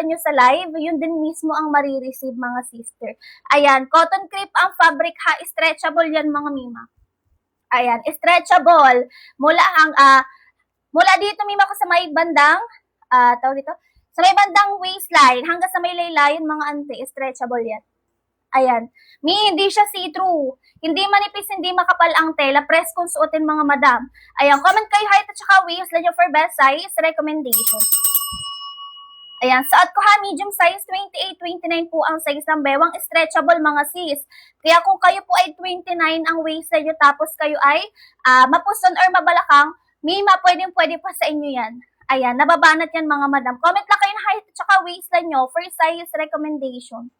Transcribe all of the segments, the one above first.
nakita nyo sa live, yun din mismo ang marireceive mga sister. Ayan, cotton crepe ang fabric ha, stretchable yan mga mima. Ayan, stretchable. Mula dito mima ko sa may bandang, tawag dito, sa may bandang waistline, hanggang sa may laylayan mga ante, stretchable yan. Ayan. Hindi siya see-through. Hindi manipis, hindi makapal ang tela. Press kung suotin mga madam. Ayan. Comment kayo height at saka waistline nyo for best size recommendation. Ayan. Suot ko ha, medium size, 28, 29 po ang size ng bewang. Stretchable mga sis. Kaya kung kayo po ay 29 ang waistline nyo, tapos kayo ay mapuston or mabalakang, mima, pwede pa sa inyo yan. Ayan. Nababanat yan mga madam. Comment lang kayo ng height at saka waistline nyo for size recommendation.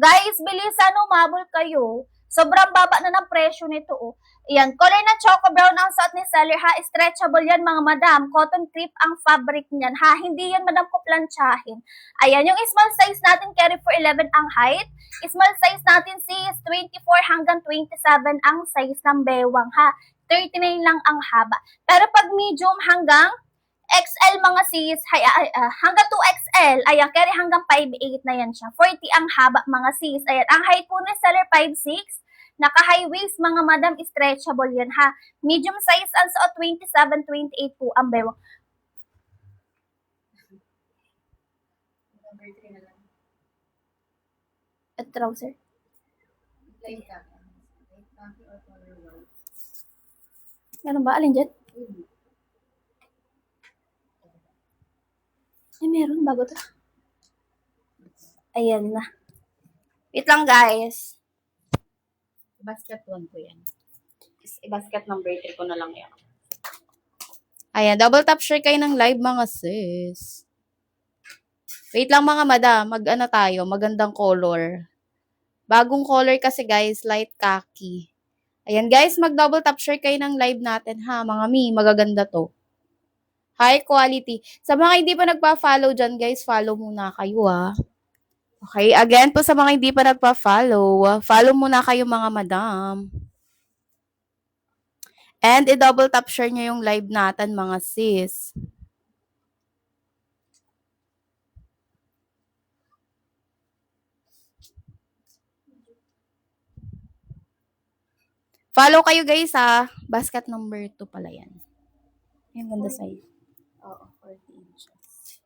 Guys, bilisan, umabol kayo. Sobrang baba na ng presyo nito. Oh. Ayan, color na choco brown ang suot ni seller ha. Stretchable yan mga madam. Cotton crepe ang fabric niyan ha. Hindi yan madam ko planchahin. Ayan, yung small size natin carry for 11 ang height. Small size natin is 24 hanggang 27 ang size ng bewang ha. 39 lang ang haba. Pero pag medium hanggang XL mga sis, hanggang 2XL, ayan, carry hanggang 5'8 na yan siya. 40 ang haba mga sis. Ayan, ang height po ni seller 5'6, naka-high waist mga madam, stretchable yan ha. Medium size ang suot 27, 28 po ang bewang. At trouser. Meron ba? Alin dyan? Ay, meron. Bago to. Ayan na. Wait lang, guys. Basket 1 ko yan. I-basket number 3 ko na lang yan. Ayan, double tap share kayo ng live mga sis. Wait lang mga madam, mag-ano tayo, magandang color. Bagong color kasi guys, light khaki. Ayan guys, mag-double tap share kayo ng live natin ha, mga magaganda to. High quality. Sa mga hindi pa nagpa-follow dyan guys, follow muna kayo ha. Okay, again po sa mga hindi pa nagpa-follow, follow muna kayo mga madam. And i-double tap share nyo yung live natin mga sis. Follow kayo guys ha. Basket number 2 pala yan. Yung ganda sa'yo. Oo, 40 inches.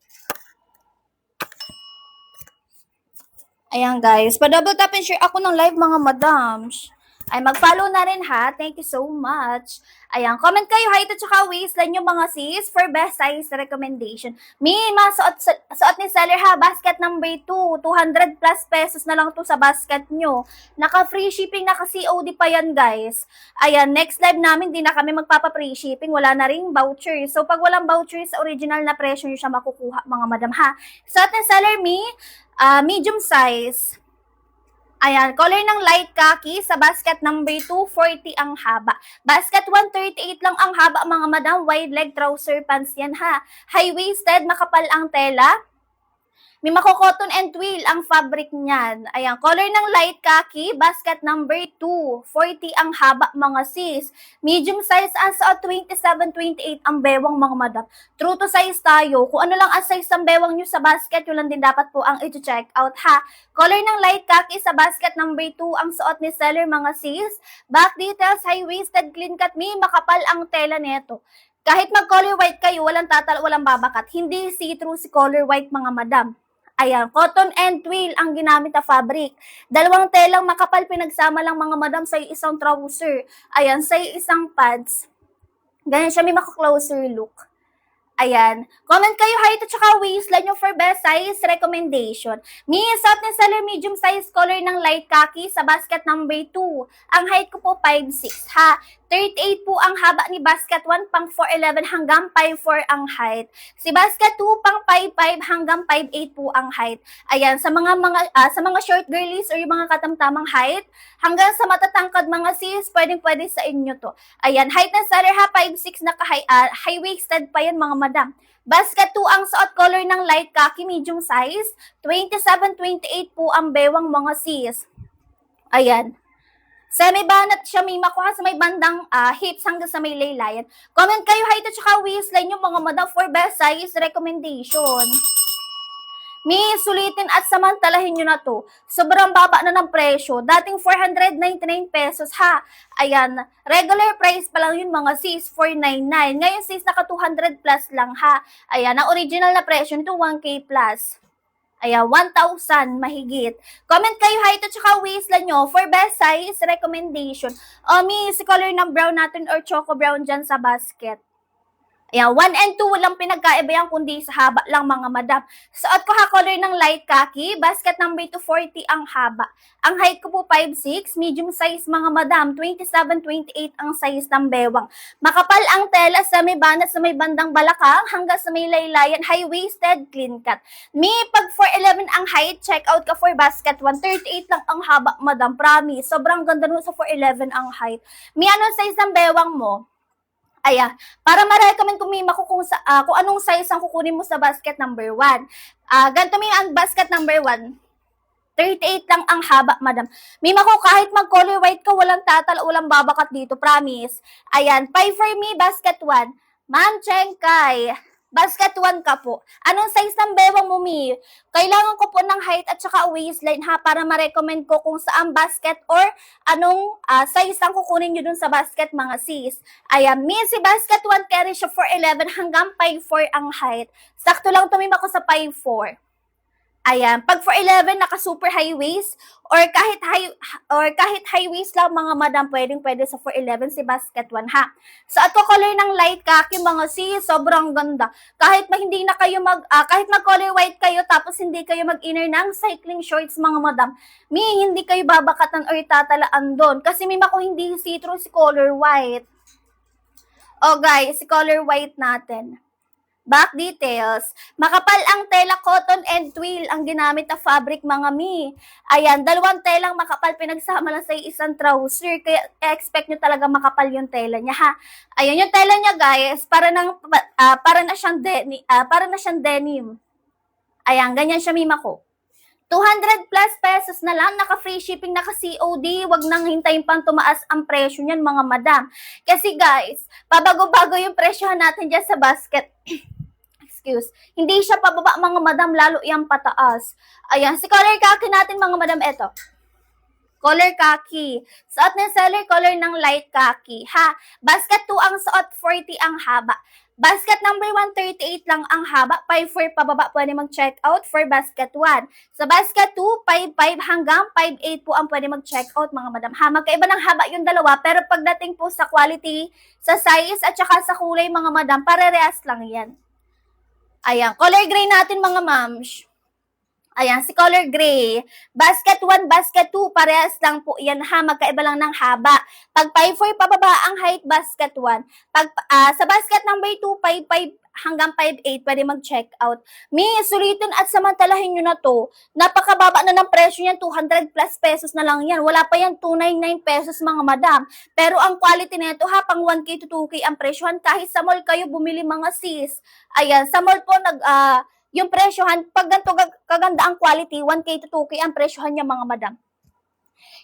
Ayan guys, pa-double tap and share ako ng live mga madams. Ay, mag-follow na rin ha. Thank you so much. Ayan, comment kayo height at saka waistline yung mga sis for best size recommendation. Mga suot ni seller ha, basket number 2. 200 plus pesos na lang to sa basket nyo. Naka-free shipping, naka-COD pa yan guys. Ayan, next live namin, di na kami magpapa-free shipping. Wala na ring voucher. So, pag walang voucher sa original na presyo nyo siya makukuha mga madam ha. Suot ni seller medium size. Ayan, color ng light khaki sa basket number 2, 40 ang haba. Basket 138 lang ang haba mga madam, wide leg trouser pants yan ha. High-waisted, makapal ang tela. May mako-cotton and twill ang fabric niyan. Ayan, color ng light khaki, basket number 2, 40 ang haba mga sis. Medium size ang suot 27, 28 ang bewang mga madam. True to size tayo. Kung ano lang ang size ng bewang nyo sa basket, yun lang din dapat po ang i-check out ha. Color ng light khaki sa basket number 2 ang suot ni seller mga sis. Back details, high-waisted, clean cut, may makapal ang tela nito. Kahit mag-color white kayo, walang babakat. Hindi see-through si color white mga madam. Ayan, cotton and twill ang ginamit na fabric. Dalawang telang makapal pinagsama lang mga madam sa isang trouser. Ayan, sa isang pads. Ganyan siya, may maka-closer look. Ayan. Comment kayo height at saka waistline nyo for best size recommendation. Suot ni seller medium size color ng light khaki sa basket number 2. Ang height ko po 5'6 ha. 38 po ang haba ni basket 1 pang 4'11 hanggang 5'4 ang height. Si basket 2 pang 5'5 hanggang 5'8 po ang height. Ayan, sa mga short girlies or yung mga katamtamang height, hanggang sa matatangkad mga sis, pwedeng-pwede sa inyo to. Ayan, height ng seller ha, 5'6 na high-waisted pa yan mga madam. Basket 2 ang suot color ng light khaki, medium size. 27, 28 po ang bewang mga sis. Ayan. Semi-banat siya, may makuha sa may bandang hips hanggang sa may laylayan. Comment kayo height at saka waistline yung mga madam for best size recommendation. Mi, sulitin at samantalahin nyo na to. Sobrang baba na ng presyo. Dating 499 pesos ha. Ayan, regular price pa lang yun mga sis, 499. Ngayon sis, naka 200 plus lang ha. Ayan, ang original na presyo nito 1K plus. Ayan, 1,000 mahigit. Comment kayo height at saka waistline nyo for best size recommendation. O mi, si color ng brown natin or choco brown dyan sa basket. Ayan, 1 and 2 walang pinagkaiba yan kundi sa haba lang mga madam. Suot ko ha color ng light khaki, basket number 240 ang haba. Ang height ko po 5'6", medium size mga madam, 27-28 ang size ng bewang. Makapal ang tela sa may banat sa may bandang balakang hanggang sa may laylayan, high-waisted, clean cut. Mi, pag 4'11 ang height, check out ka for basket 138 lang ang haba madam, promise. Sobrang ganda nun sa 4'11 ang height. Mi, anong size ng bewang mo? Ayan, para ma-recommend ko Mima ko kung anong size ang kukunin mo sa basket number 1. Ganito Mima, ang basket number 1, 38 lang ang haba, madam. Mima ko, kahit mag-color white ka, walang tatal, walang babakat dito, promise. Ayan, 5 for me, basket 1. Ma'am Chenkay, basket 1 ka po. Anong size ng bewang mo, Mi? Kailangan ko po ng height at saka waistline ha, para ma-recommend ko kung saan basket or anong size ang kukunin nyo dun sa basket mga sis. Ayan, Mi, si basket 1 carry siya 4'11 hanggang 5'4 ang height. Sakto lang tumim ako sa 5'4. Ayan, pag 4'11 naka super high waist or kahit high waist lang mga madam, pwede sa 4'11 si basket 1 ha. So at ko color ng light khaki mga sis, sobrang ganda. Kahit hindi na kayo kahit mag-color white kayo tapos hindi kayo mag-inner ng cycling shorts mga madam, Mi, hindi kayo babakatan or tatalaan doon kasi Mima ko hindi see-through si color white. Oh guys, si color white natin. Back details. Makapal ang tela, cotton and twill ang ginamit na fabric mga Mi. Ayan, dalawang telang makapal pinagsama lang sa isang trouser. Kaya expect nyo talaga makapal yung tela niya ha. Ayan, yung tela niya guys, para na siyang denim. Ayan, ganyan siya Mima ko. 200 plus pesos na lang, naka-free shipping, naka-COD, wag nang hintayin pang tumaas ang presyo niyan mga madam. Kasi guys, pabago-bago yung presyohan natin dyan sa basket. Hindi siya pababa mga madam, lalo iyang pataas. Ayan, si color khaki natin mga madam, eto. Color khaki. Suot ng seller, color ng light khaki. Ha, basket 2 ang suot, 40 ang haba. Basket number 138 lang ang haba, 5'4 pababa, pwede mag-check out for basket 1. Sa basket 2, 5'5 hanggang 5'8 po ang pwede mag-check out mga madam. Ha, magkaiba ng haba yung dalawa, pero pagdating po sa quality, sa size at saka sa kulay mga madam, parehas lang yan. Ayan, color gray natin mga mams. Ayan, si color gray. Basket 1, basket 2, parehas lang po yan ha, magkaiba lang ng haba. Pag 5'4 pababa ang height, basket 1. Sa basket number 2, 5'5 hanggang 5'8, pwede mag-check out. Mi, sulitin at samantalahin nyo na to. Napakababa na ng presyo niyan, 200 plus pesos na lang yan. Wala pa yan, 299 pesos mga madam. Pero ang quality nito ha, pang 1K to 2K ang presyohan. Kahit sa mall kayo bumili mga sis. Ayan, sa mall po yung presyohan, pag ganito kaganda ang quality, 1K to 2K ang presyohan niya mga madam.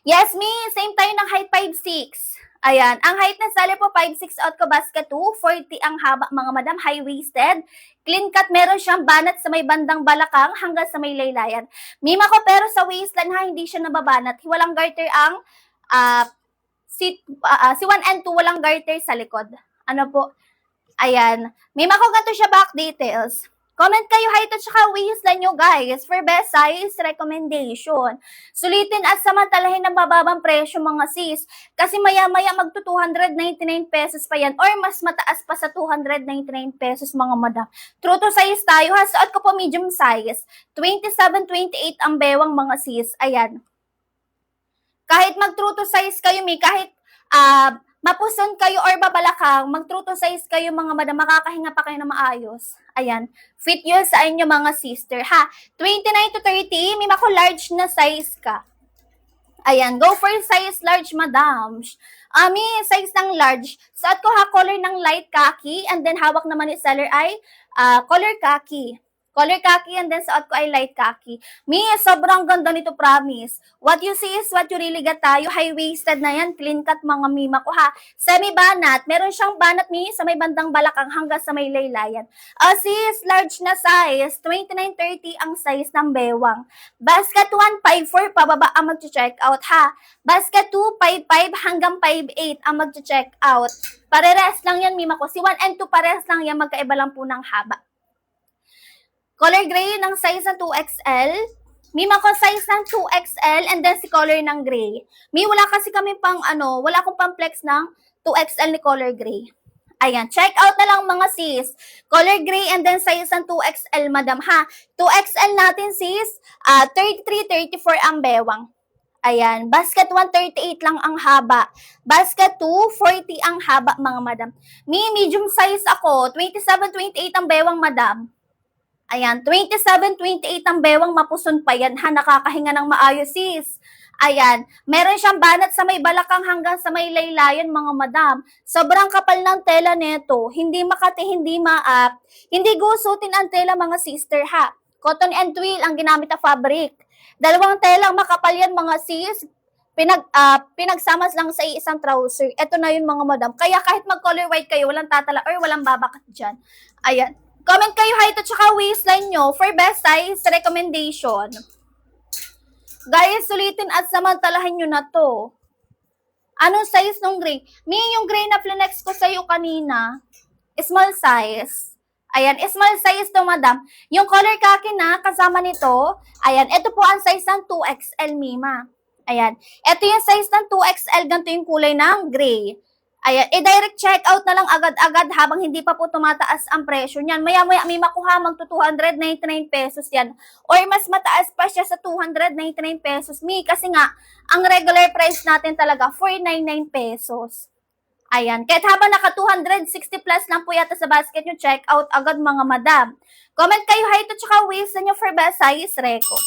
Yes, Mi, same tayo ng height 5'6". Ayan, ang height ng seller po 5'6", out ko basket 2, 40 ang haba mga madam, high-waisted. Clean cut, meron siyang banat sa may bandang balakang hanggang sa may laylayan. Mima ko, pero sa waistline ha, hindi siya nababanat. Walang garter ang si 1 and 2, walang garter sa likod. Ano po? Ayan. Mima ko, ganito siya back details. Comment kayo height at saka waistline nyo guys for best size recommendation. Sulitin at samantalahin ng mababang presyo mga sis. Kasi maya-maya magto 299 pesos pa yan or mas mataas pa sa 299 pesos mga madam. True to size tayo ha. Suot ko po medium size. 27-28 ang bewang mga sis. Ayan. Kahit mag-true to size kayo, kahit mapuson kayo or babalakang, mag-true to size kayo mga madam, makakahinga pa kayo na maayos. Ayan, fit yun sa inyo mga sister ha. 29 to 30, may mako large na size ka. Ayan, go for size large madam. Size ng large. Suot ko ha, color ng light khaki and then hawak naman ni seller ay color khaki. Color khaki and then suot ko ay light khaki. Mi, sobrang ganda nito, promise. What you see is what you really get tayo. High-waisted na yan, clean cut mga mima ko ha. Semi-banat, meron siyang banat mi sa may bandang balakang hanggang sa may laylayan. Sis, large na size, 29-30 ang size ng bewang. Basket 1, 5'4", pababa ang mag-check out ha. Basket 2, 5'5" hanggang 5'8" ang mag-check out. Pareres lang yan, mima ko. Si 1 and 2 pares lang yan, magkaiba lang po ng haba. Color gray ng size ng 2XL. Mima ko size ng 2XL and then si color ng gray. Wala kasi kami pang wala akong pang flex ng 2XL ni color gray. Ayan, check out na lang mga sis. Color gray and then size ng 2XL, madam ha. 2XL natin sis, 33-34 ang bewang. Ayan, basket 1, 38 lang ang haba. Basket 2, 40 ang haba mga madam. Medium size ako, 27-28 ang bewang madam. Ayan, 27-28 ang bewang, mapuson pa yan ha, nakakahinga ng maayos sis. Ayan, meron siyang banat sa may balakang hanggang sa may laylayan mga madam. Sobrang kapal ng tela neto, hindi makati, hindi maap, hindi gusutin ang tela mga sister ha. Cotton and twill ang ginamit na fabric. Dalawang telang makapal yan mga sis, pinagsamas lang sa isang trouser. Ito na yun mga madam. Kaya kahit mag-color white kayo, walang tatala or walang babakat dyan. Ayan. Comment kayo height at saka waistline nyo for best size recommendation. Guys, sulitin at samantalahan nyo na to. Anong size ng gray? Yung gray na flex ko sa'yo kanina, small size. Ayan, small size to madam. Yung color khaki na kasama nito, ayan, ito po ang size ng 2XL mima. Ayan, ito yung size ng 2XL, ganito yung kulay ng gray. Ayan, i-direct check out na lang agad-agad habang hindi pa po tumataas ang presyo niyan. Maya-maya may makuha magto 299 pesos yan. Or mas mataas pa siya sa 299 pesos. Kasi nga, ang regular price natin talaga, 499 pesos. Ayan, kahit habang naka 260 plus lang po yata sa basket nyo, check out agad mga madam. Comment kayo height at saka waist nyo for best size reco.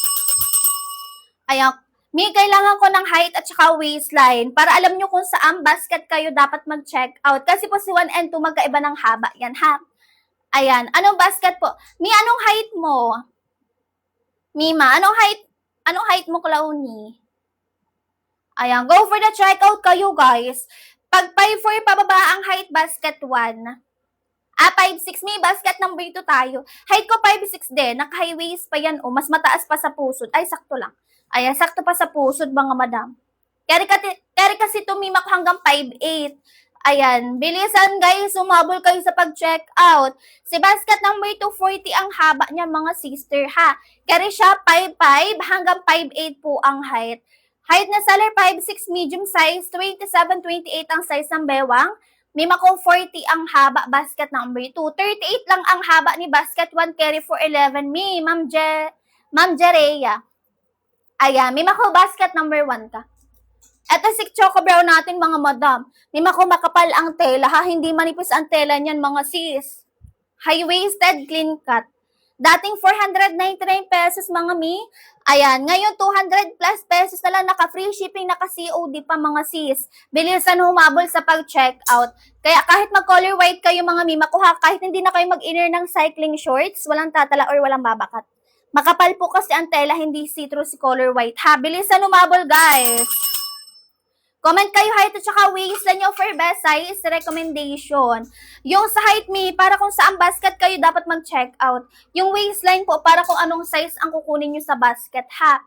Ayan, kailangan ko ng height at saka waistline para alam nyo kung saan basket kayo dapat mag-check out. Kasi po si 1 and 2 magkaiba ng haba. Yan ha. Ayan. Anong basket po? Anong height mo? Mima, anong height mo, Clowny? Ayan. Go for the check out kayo, guys. Pag 5'4" pababa ang height, basket 1. 5'6", may basket number 2 tayo. Height ko 5'6" din. Naka-high waist pa yan. Mas mataas pa sa pusod. Ay, sakto lang. Ayan, sakto pa sa pusod, mga madam. Kaya kasi tumima ko hanggang 5'8". Ayan, bilisan guys, sumabol kayo sa pag-check out. Si basket number 240 ang haba niya, mga sister ha. Kaya siya 5'5" hanggang 5'8" po ang height. Height na seller 5'6", medium size, 27-28 ang size ng bewang. Mima ko 40 ang haba, basket number 2. 38 lang ang haba ni basket 1, carry for 11. Ma'am Jereya. Ayan, mima ko basket number 1 ka. Ito si Choco Brown natin mga madam. Mima ko makapal ang tela ha, hindi manipis ang tela niyan mga sis. High-waisted, clean cut. Dating 499 pesos mga mi. Ayan, ngayon 200 plus pesos na lang, naka-free shipping, naka-COD pa mga sis. Bilisan humabol sa pag-check out. Kaya kahit mag-color white kayo mga mi, makuha kahit hindi na kayo mag-inner ng cycling shorts, walang tatala or walang babakat. Makapal po kasi ang tela, hindi see-through si color white. Ha, bilisan lumabol guys. Comment kayo height at saka waistline nyo for best size recommendation. Yung sa height me, para kung saan basket kayo dapat mag-check out. Yung waistline po, para kung anong size ang kukunin nyo sa basket ha.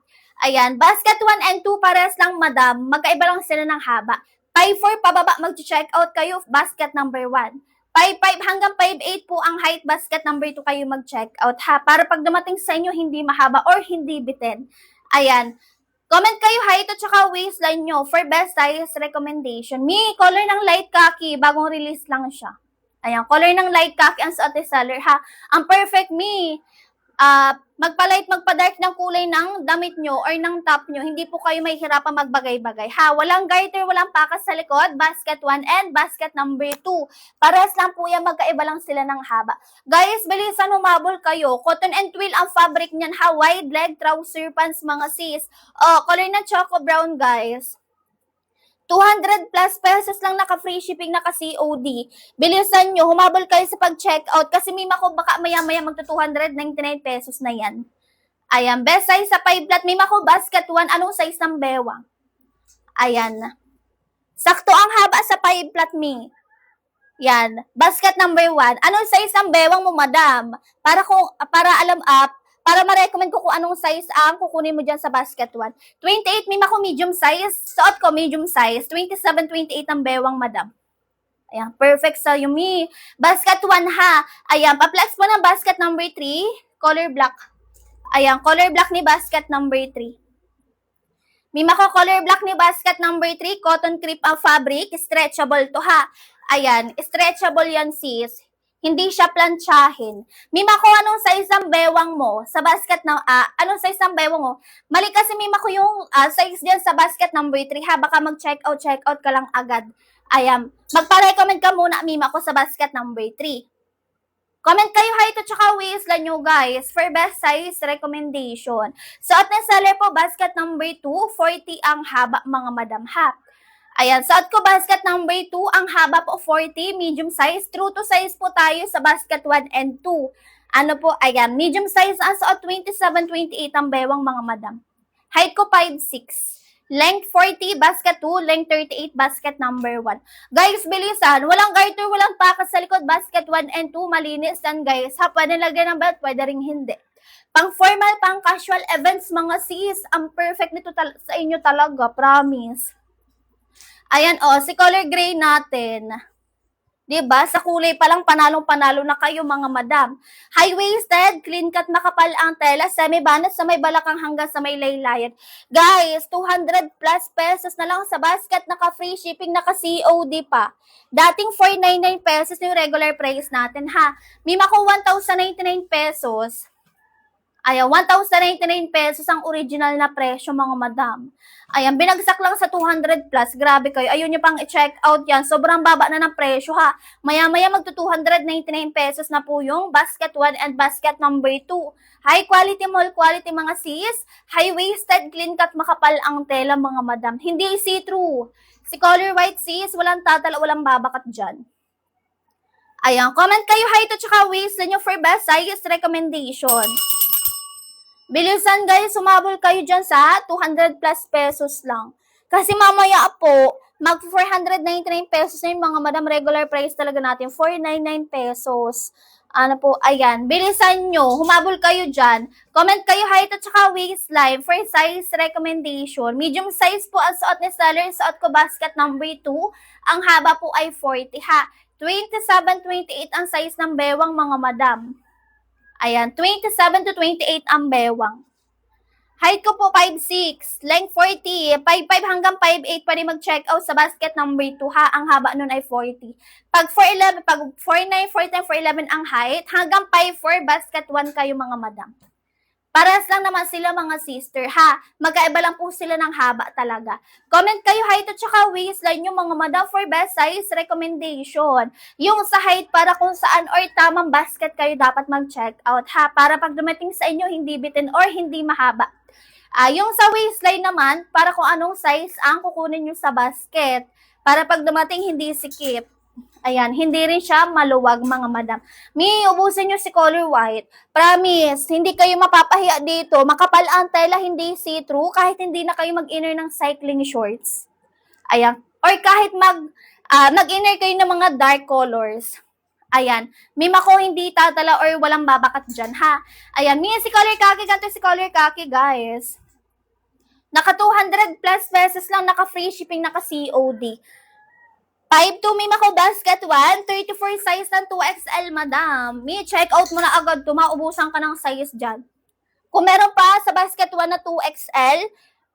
Ayan, basket 1 and 2 pares lang madam. Magkaiba lang sila ng haba. 5'4" pababa mag-check out kayo, basket number 1. 5'5" hanggang 5'8" po ang height, basket number 2 kayo mag-check out ha. Para pag dumating sa inyo, hindi mahaba or hindi bitin. Ayan. Comment kayo height at saka waistline nyo for best size recommendation. Color ng light khaki. Bagong release lang siya. Ayan, color ng light khaki ang suot ni seller ha. Ang perfect magpa-light, magpa-dark ng kulay ng damit nyo or ng top nyo. Hindi po kayo may hirapan magbagay-bagay. Ha, walang garter, walang pakas sa likod. Basket 1 and basket number 2. Pares lang po yan, magkaiba lang sila ng haba. Guys, bilisan humabol kayo. Cotton and twill ang fabric niyan ha. Wide leg trouser pants mga sis. Color na choco brown guys. 200 plus pesos lang naka-free shipping, naka-COD. Bilisan nyo, humabol kayo sa pag-checkout kasi mima ko baka maya-maya magto-299 pesos na yan. Ayan, best size sa 5 flat. Mima ko basket 1. Anong size ng bewang? Ayan. Sakto ang haba sa 5 flat, mi. Yan. Basket number 1. Anong size ng bewang mo, madam? Para para ma-recommend ko kung anong size ang kukunin mo dyan sa basket 1. 28, mima ko medium size. Suot ko medium size. 27, 28 ang bewang, madam. Ayan, perfect sa Yumi. Basket 1 ha. Ayan, pa-flex mo ng basket number 3. Color black. Ayan, color black ni basket number 3. Mima ko color black ni basket number 3. Cotton crepe ang fabric. Stretchable to ha. Ayan, stretchable yan sis. Hindi siya plantsahin. Mima ko anong size ng bewang mo sa basket na, anong size ng bewang mo? Mali kasi mima ko yung size diyan sa basket number 3 ha. Baka mag-check out ka lang agad. Ayan, magpa-recommend ka muna mima ko sa basket number 3. Comment kayo height at saka waistline nyo guys for best size recommendation. Suot ng seller po basket number 2, 40 ang haba mga madam ha. Ayan, suot ko basket number 2, ang haba po 40, medium size. True to size po tayo sa basket 1 and 2. Ano po, ayan, medium size ang suot 27, 28 ang bewang mga madam. Height ko 5'6". Length 40, basket 2, length 38, basket number 1. Guys, bilisan. Walang garter, walang pakas sa likod. Basket 1 and 2, malinis yan guys. Ha, pwede lagyan ng belt, pwede ring hindi. Pang formal, pang casual events, mga sis. Ang perfect nito sa inyo talaga, promise. Ayan, si color gray natin. Diba? Sa kulay pa lang, panalong-panalo na kayo mga madam. High-waisted, clean cut, makapal ang tela, semi-banat sa may balakang hanggang sa may laylayan. Guys, 200 plus pesos na lang sa basket, naka-free shipping, naka-COD pa. Dating 499 pesos yung regular price natin ha. Mima ko 1,099 pesos. Ayan, 1,099 pesos ang original na presyo mga madam. Ayan, binagsak lang sa 200 plus. Grabe kayo. Ayun nyo pang i-check out yan. Sobrang baba na ng presyo ha. Maya-maya magto 299 pesos na po yung basket 1 and basket number 2. High quality, mall quality mga sis. High-waisted, clean cut, makapal ang tela mga madam. Hindi see-through. Si color white sis, walang tatala, walang babakat dyan. Ayan, comment kayo height at saka waist nyo for best size recommendation. Bilisan guys, sumabol kayo dyan sa 200 plus pesos lang. Kasi mamaya po, mag 499 pesos na yung mga madam, regular price talaga natin, 499 pesos. Ano po, ayan, bilisan nyo, humabol kayo dyan. Comment kayo height at saka waistline for size recommendation. Medium size po ang suot ni seller, suot ko basket number 2. Ang haba po ay 40 ha. 27, 28 ang size ng bewang mga madam. Ayan, 27 to 28 ang bewang. Height ko po 5'6", length 40, 5'5 hanggang 5'8 pwede mag-check out sa basket number 2 ha. Ang haba nun ay 40. Pag 4'11, pag 4'9, 4'10, 4'11 ang height, hanggang 5'4 basket 1 kayo mga madam. Paras lang naman sila mga sister ha. Magkaiba lang po sila ng haba talaga. Comment kayo height at saka waistline yung mga madam for best size recommendation. Yung sa height para kung saan or tamang basket kayo dapat mag-check out ha. Para pag dumating sa inyo hindi bitin or hindi mahaba. Yung sa waistline naman, para kung anong size ang kukunin nyo sa basket. Para pag dumating hindi sikip. Ayan, hindi rin siya maluwag mga madam. Ubusin nyo si color white. Promise, hindi kayo mapapahiya dito. Makapal ang tela, hindi see-through. Kahit hindi na kayo mag-inner ng cycling shorts. Ayan. Or kahit mag-inner kayo ng mga dark colors. Ayan. Mima ko hindi tatala or walang babakat dyan, ha? Ayan. Si color khaki, ganito si color khaki, guys. Naka 200 plus pesos lang, naka free shipping, naka COD. 5'2", mima ko basket 1, 34 size ng 2XL, madam. Check out mo na agad to, maubusan ka ng size dyan. Kung meron pa sa basket 1 na 2XL,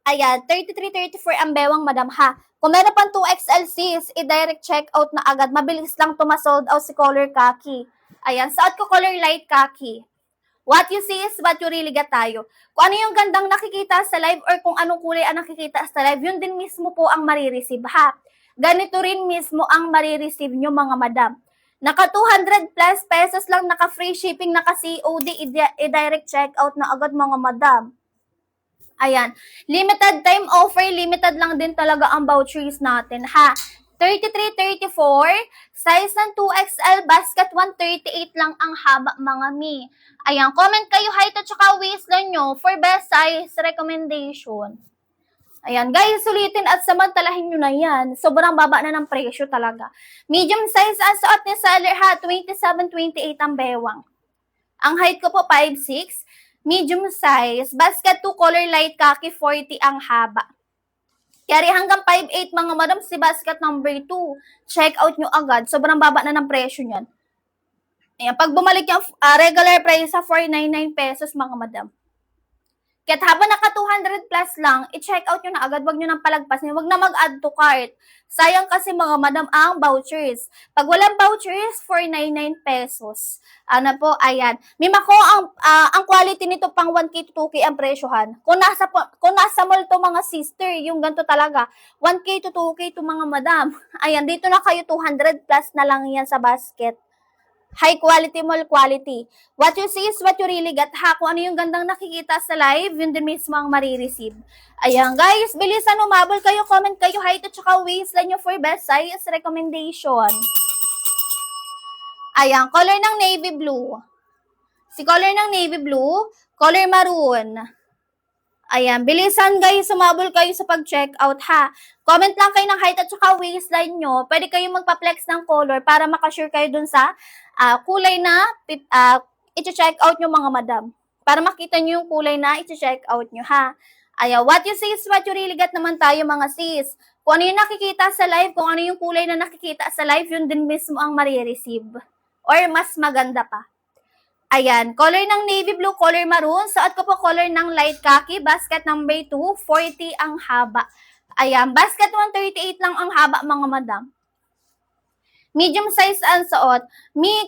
ayan, 33, 34 ang bewang, madam, ha. Kung meron pang 2XL sis, i-direct check out na agad. Mabilis lang to ma-sold out si color khaki. Ayan, suot ko color light khaki. What you see is what you really get tayo. Kung ano yung gandang nakikita sa live or kung anong kulay ang nakikita sa live, yun din mismo po ang marireceive, ha. Ganito rin mismo ang marireceive nyo mga madam. Naka 200 plus pesos lang, naka free shipping, naka COD, i-direct check out na agad mga madam. Ayan. Limited time offer, limited lang din talaga ang vouchers natin, ha? 33-34, size ng 2XL, basket 138 lang ang haba, mga mi. Ayan, comment kayo height at saka waistline nyo for best size recommendation. Ayan, guys, sulitin at samantalahin nyo na yan. Sobrang baba na ng presyo talaga. Medium size ang suot ni seller, ha? 27-28 ang bewang. Ang height ko po, 5'6". Medium size. Basket 2, color light khaki, 40 ang haba. Carry hanggang 5'8", mga madam, si basket number 2. Check out nyo agad. Sobrang baba na ng presyo nyan. Ayan, pag bumalik yung regular price sa 499 pesos, mga madam. Kahit habang naka 200 plus lang, i-check out nyo na agad. Wag nyo nang palagpasin. Wag na mag-add to cart. Sayang kasi, mga madam, ang vouchers. Pag walang vouchers, 499 pesos. Ano po, ayan. Mima ko, ang quality nito pang 1K to 2K ang presyohan. Kung nasa mall to, mga sister, yung ganito talaga. 1K to 2K to, mga madam. Ayan, dito na kayo, 200 plus na lang yan sa basket. High quality, mall quality. What you see is what you really get, ha? Kung ano yung gandang nakikita sa live, yun din mismo ang marireceive. Ayan, guys, bilisan, umabol kayo, comment kayo, height at saka waistline nyo for best size recommendation. Ayan, color ng navy blue. Si color ng navy blue, color maroon. Ayan, bilisan guys, sumabol kayo sa pag-check out, ha. Comment lang kayo ng height at saka waistline nyo. Pwede kayong magpa-flex ng color para makasure kayo dun sa kulay na i-check out nyo, mga madam. Para makita nyo yung kulay na i-check out nyo, ha. Ayan, what you see is what you really get naman tayo, mga sis. Kung ano yung nakikita sa live, kung ano yung kulay na nakikita sa live, yun din mismo ang marireceive. Or mas maganda pa. Ayan, color ng navy blue, color maroon. Suot ko po color ng light khaki, basket number 2, 40 ang haba. Ayan, basket 138 lang ang haba, mga madam. Medium size ang suot.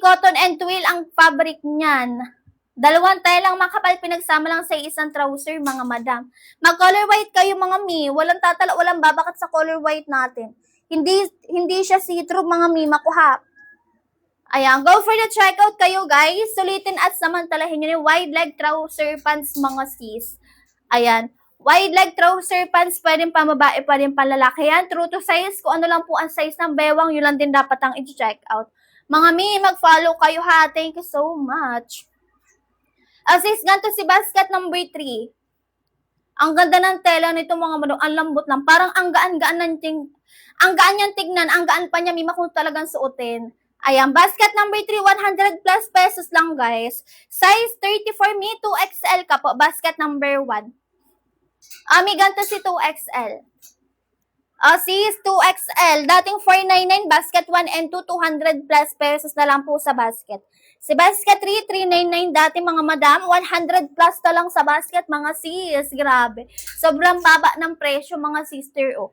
Cotton and twill ang fabric niyan. Dalawang tayo lang makapal, pinagsama lang sa isang trouser, mga madam. Mag-color white kayo, mga walang tatala, walang babakat sa color white natin. Hindi siya see-through, mga makuha. Ayan, go for the checkout kayo, guys. Sulitin at samantalahin nyo yung wide leg trouser pants, mga sis. Ayan, wide leg trouser pants, pwedeng pamabae, pwedeng panlalaki. Yan, true to size. Kung ano lang po ang size ng bewang, yun lang din dapat ang i-check out. Mga mag-follow kayo, ha. Thank you so much. Sis, ganito si basket number 3. Ang ganda ng tela nito, mga madam. Ang lambot lang. Parang ang gaan-gaan niyang tignan. Ang gaan pa niya, mima kung talagang suotin. Ayan, basket number 3, 100 plus pesos lang, guys. Size 34, 2XL ka po. Basket number 1. Ganito si 2XL. Sis, 2XL. Dating 499, basket 1 and 2, 200 plus pesos na lang po sa basket. Si basket 3, 399. Dating, mga madam, 100 plus na lang sa basket, mga sis. Grabe. Sobrang baba ng presyo, mga sister, oh.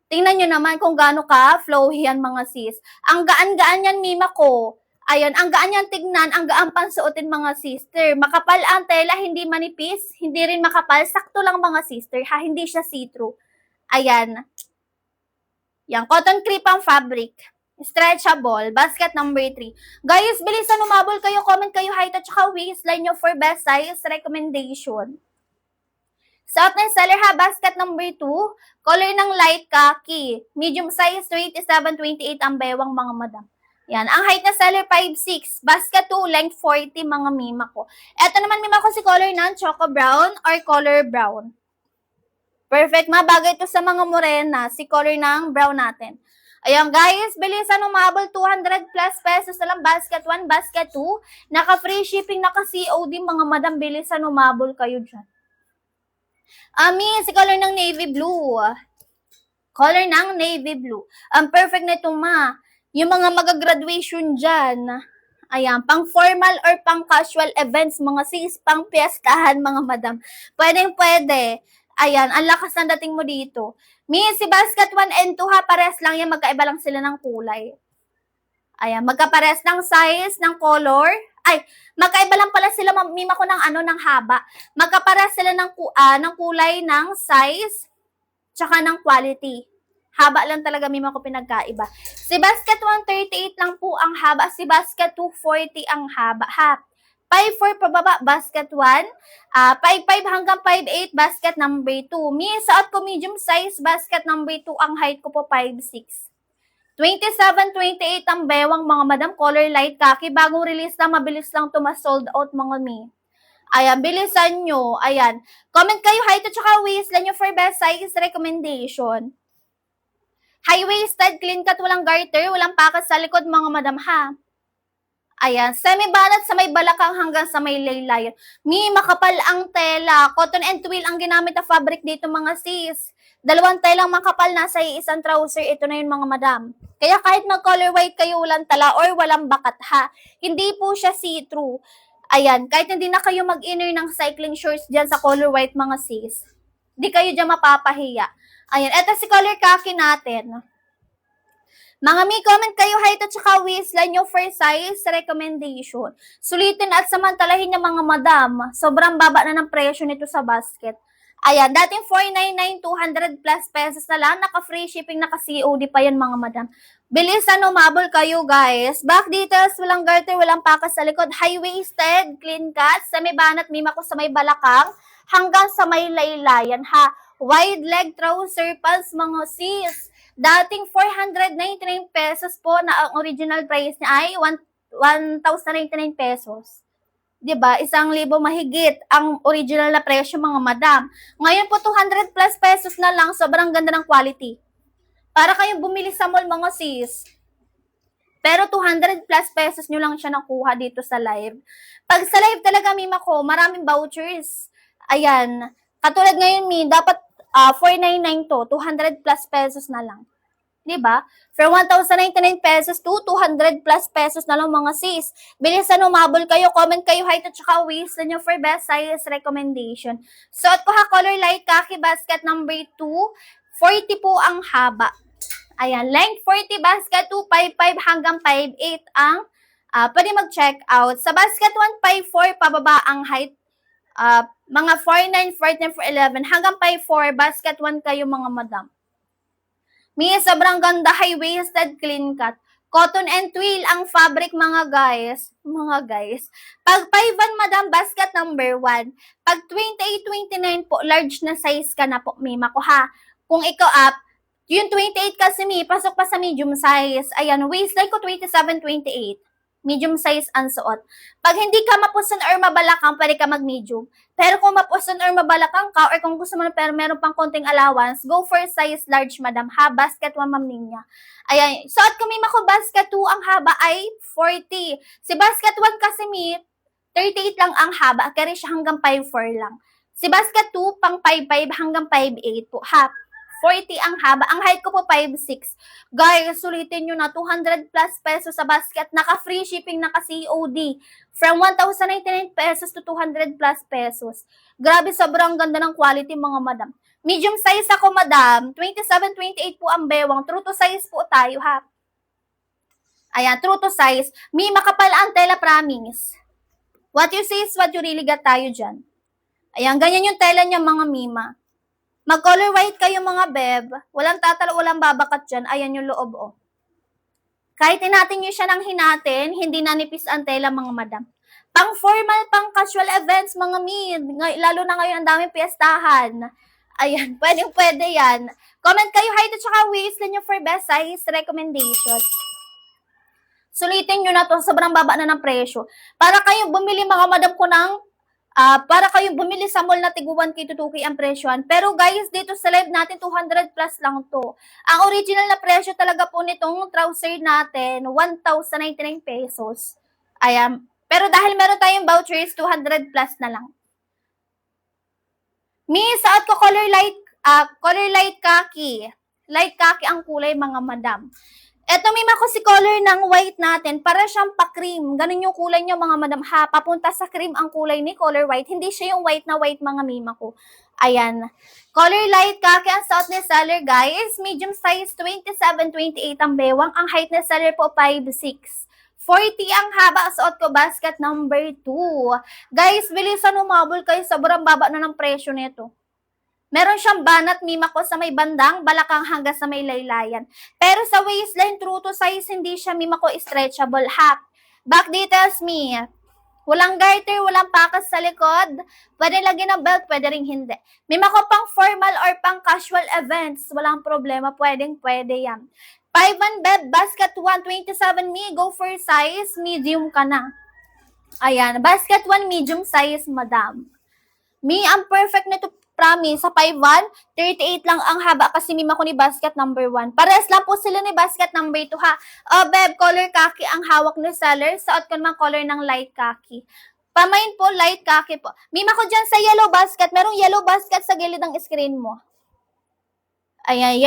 Tingnan nyo naman kung gaano ka-flowy yan, mga sis. Ang gaan-gaan yan, mima ko. Ayun, ang gaan yan tignan, ang gaan pansuotin, mga sister. Makapal ang tela, hindi manipis, hindi rin makapal. Sakto lang, mga sister, ha? Hindi siya see-through. Ayan. Yan, cotton crepe ang fabric. Stretchable, basket number 3. Guys, bilisan, umabol kayo, comment kayo, height at saka waistline nyo for best size recommendation. Suot ng seller, ha, basket number 2, color ng light khaki, medium size 27-28 ang bewang, mga madam. Yan, ang height na seller 5'6", basket 2, length 40, mga mima ko. Eto naman, mima ko si color ng choco brown or color brown. Perfect, mabagay ito sa mga morena, si color ng brown natin. Ayan, guys, bilisan, umabol, 200 plus pesos na lang, basket 1, basket 2, naka-free shipping, naka-COD, mga madam, bilisan, umabol kayo dyan. Si color ng navy blue. Color ng navy blue. Ang perfect na ito, ma. Yung mga mag-graduation dyan. Ayan, pang formal or pang casual events, mga sis, pang piestahan, mga madam. Pwede. Ayan, ang lakas ng dating mo dito. Si basket 1 and 2, ha, pares lang yan. Magkaiba lang sila ng kulay. Ayan, magkapares ng size, ng color. Ay, magkaiba lang pala sila, mima ko ng haba. Magkapares sila ng kulay, ng size, tsaka ng quality. Haba lang talaga, mima ko pinagkaiba. Si basket 138 lang po ang haba. Si basket 240 ang haba. Ha? 5'4 pababa, basket 1. 5'5 hanggang 5'8, basket number 2. Suot ko medium size, basket number 2. Ang height ko po 5'6". 27-28 ang bewang mga madam, color light khaki. Bagong release lang, mabilis lang sold out mga mi. Ayan, bilisan nyo. Ayan. Comment kayo height at saka waistline nyo for best size recommendation. High-waisted, clean cut, walang garter, walang pakas sa likod mga madam ha. Ayan, semi-banat sa may balakang hanggang sa may laylayan. Makapal ang tela. Cotton and twill ang ginamit na fabric dito mga sis. 2 telang makapal na sa isang trouser. Ito na yun mga madam. Kaya kahit mag-color white kayo, walang tala or walang bakat ha. Hindi po siya see-through. Ayan, kahit hindi na kayo mag-inner ng cycling shorts dyan sa color white mga sis. Di kayo dyan mapapahiya. Ayan, eto si color khaki natin. Mga mi, comment kayo height at saka waistline nyo for size recommendation. Sulitin at samantalahin ng mga madam. Sobrang baba na ng presyo nito sa basket. Ayan, dating 499, 200 plus pesos na lang. Naka-free shipping, naka-COD pa yan mga madam. Bilisan, umabol kayo guys. Back details, walang garter, walang pakas sa likod. High-waisted, clean cut, sa may banat, mima ko sa may balakang, hanggang sa may laylayan ha. Wide leg trouser pants mga sis. Dating 499 pesos po na ang original price niya ay 1,099 pesos. 'Di ba? 1,000 mahigit ang original na presyo mga madam. Ngayon po 200 plus pesos na lang, sobrang ganda ng quality. Para kayong bumili sa mall mga sis. Pero 200 plus pesos nyo lang siya nakuha dito sa live. Pag sa live talaga, mima ko, maraming vouchers. Ayan. Katulad ngayon, dapat 499 to, 200 plus pesos na lang. Diba? From 1,099 pesos to 200 plus pesos na lang mga sis. Bilisan, umabol kayo, comment kayo height at saka waist nyo for best size recommendation. Suot ko ha, color light khaki, basket number 2. 40 po ang haba. Ayan, length 40, basket 2, 5'5 hanggang 5'8 ang pwede mag-check out. Sa basket 1, 5'4 pababa ang height. Mga 4'9, 4'10, 4'11 hanggang 5'4, basket 1 kayo mga madam. Sobrang ganda, high-waisted, clean cut. Cotton and twill ang fabric mga guys. Pag 5'1 madam, basket number 1. Pag 28-29 po, large na size ka na po, mima ko ha. Kung ikaw up, yung 28 kasi pasok pa sa medium size. Ayan, waistline ko 27-28. Medium size ang suot. Pag hindi ka mapuson or mabalakang, pwede ka mag-medium. Pero kung mapuson or mabalakang ka, or kung gusto mo na pero meron pang konting allowance, go for size large, madam ha. Basket 1, ma'am niya. Ayan, suot ko mima ko, basket 2, ang haba ay 40. Si basket 1 kasi 38 lang ang haba, carry siya hanggang 5'4 lang. Si basket 2, pang 5'5 hanggang 5'8 po ha. 40 ang haba. Ang height ko po 5'6". Guys, sulitin nyo na 200 plus pesos sa basket. Naka-free shipping, naka-COD. From 1,099 pesos to 200 plus pesos. Grabe, sobrang ganda ng quality mga madam. Medium size ako madam. 27-28 po ang bewang. True to size po tayo ha. Ayan, true to size. Makapal ang tela, promise. What you see is what you really got tayo dyan. Ayan, ganyan yung tela niya mga mima. Mag-color white kayo mga beb. Walang tatalo, walang babakat dyan. Ayan yung loob, oh. Kahit inatin nyo siya ng hinatin, hindi nanipis ang tela mga madam. Pang formal, pang casual events mga lalo na ngayon ang daming piyestahan. Ayan, pwede yan. Comment kayo height at saka waistline nyo for best size recommendation. Sulitin nyo na to, sobrang baba na ng presyo. Para kayong bumili mga madam ko ng para kayong bumili sa mall na tigo 1K to 2K ang presyoan. Pero guys, dito sa live natin, 200 plus lang to. Ang original na presyo talaga po nitong trouser natin, 1,099 pesos. Ayan. Pero dahil meron tayong vouchers, 200 plus na lang. Suot ko color light khaki. Light khaki ang kulay mga madam. Eto, mima ko si color ng white natin. Para siyang pa-cream. Ganun yung kulay niya mga madam ha. Papunta sa cream ang kulay ni color white. Hindi siya yung white na white mga mima ko. Ayan. Color light khaki ang suot ni seller guys. Medium size 27-28 ang bewang. Ang height ni seller po 5'6". 40 ang haba. Suot ko basket number 2. Guys, bilisan umabol kayo. Sobrang baba na ng presyo nito. Meron siyang banat, mima ko, sa may bandang, balakang hanggang sa may laylayan. Pero sa waistline, true to size, hindi siya, mima ko, stretchable. Back details, Walang garter, walang pakas sa likod. Pwede lagyan ng belt, pwede ring hindi. Mima ko pang formal or pang casual events. Walang problema, pwede yan. 5-1 bed, basket 127 me, go for size, medium ka na. Ayan, basket 1, medium size, madam. Me, ang perfect nito, promise, sa 5'1", 38 lang ang haba kasi mima ko ni basket number 1. Pares lang po sila ni basket number 2 ha. Beb, color khaki ang hawak ni seller. Suot ko naman color ng light khaki. Pamain po, light khaki po. Mima ko dyan sa yellow basket. Merong yellow basket sa gilid ng screen mo. Ayan,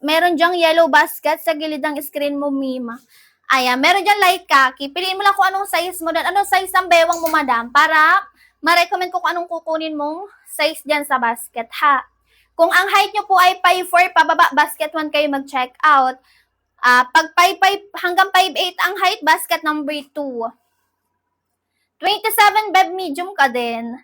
meron dyang yellow basket sa gilid ng screen mo, Mima. Ayan, meron dyang light khaki. Piliin mo lang kung anong size mo doon. Anong size ang bewang mo, madam? Para ma-recommend ko kung anong kukunin mong size dyan sa basket, ha? Kung ang height nyo po ay 5'4", pababa, basket 1 kayo mag-check out. Pag 5'5 hanggang 5'8 ang height, basket number 2. 27, beb, medium ka din.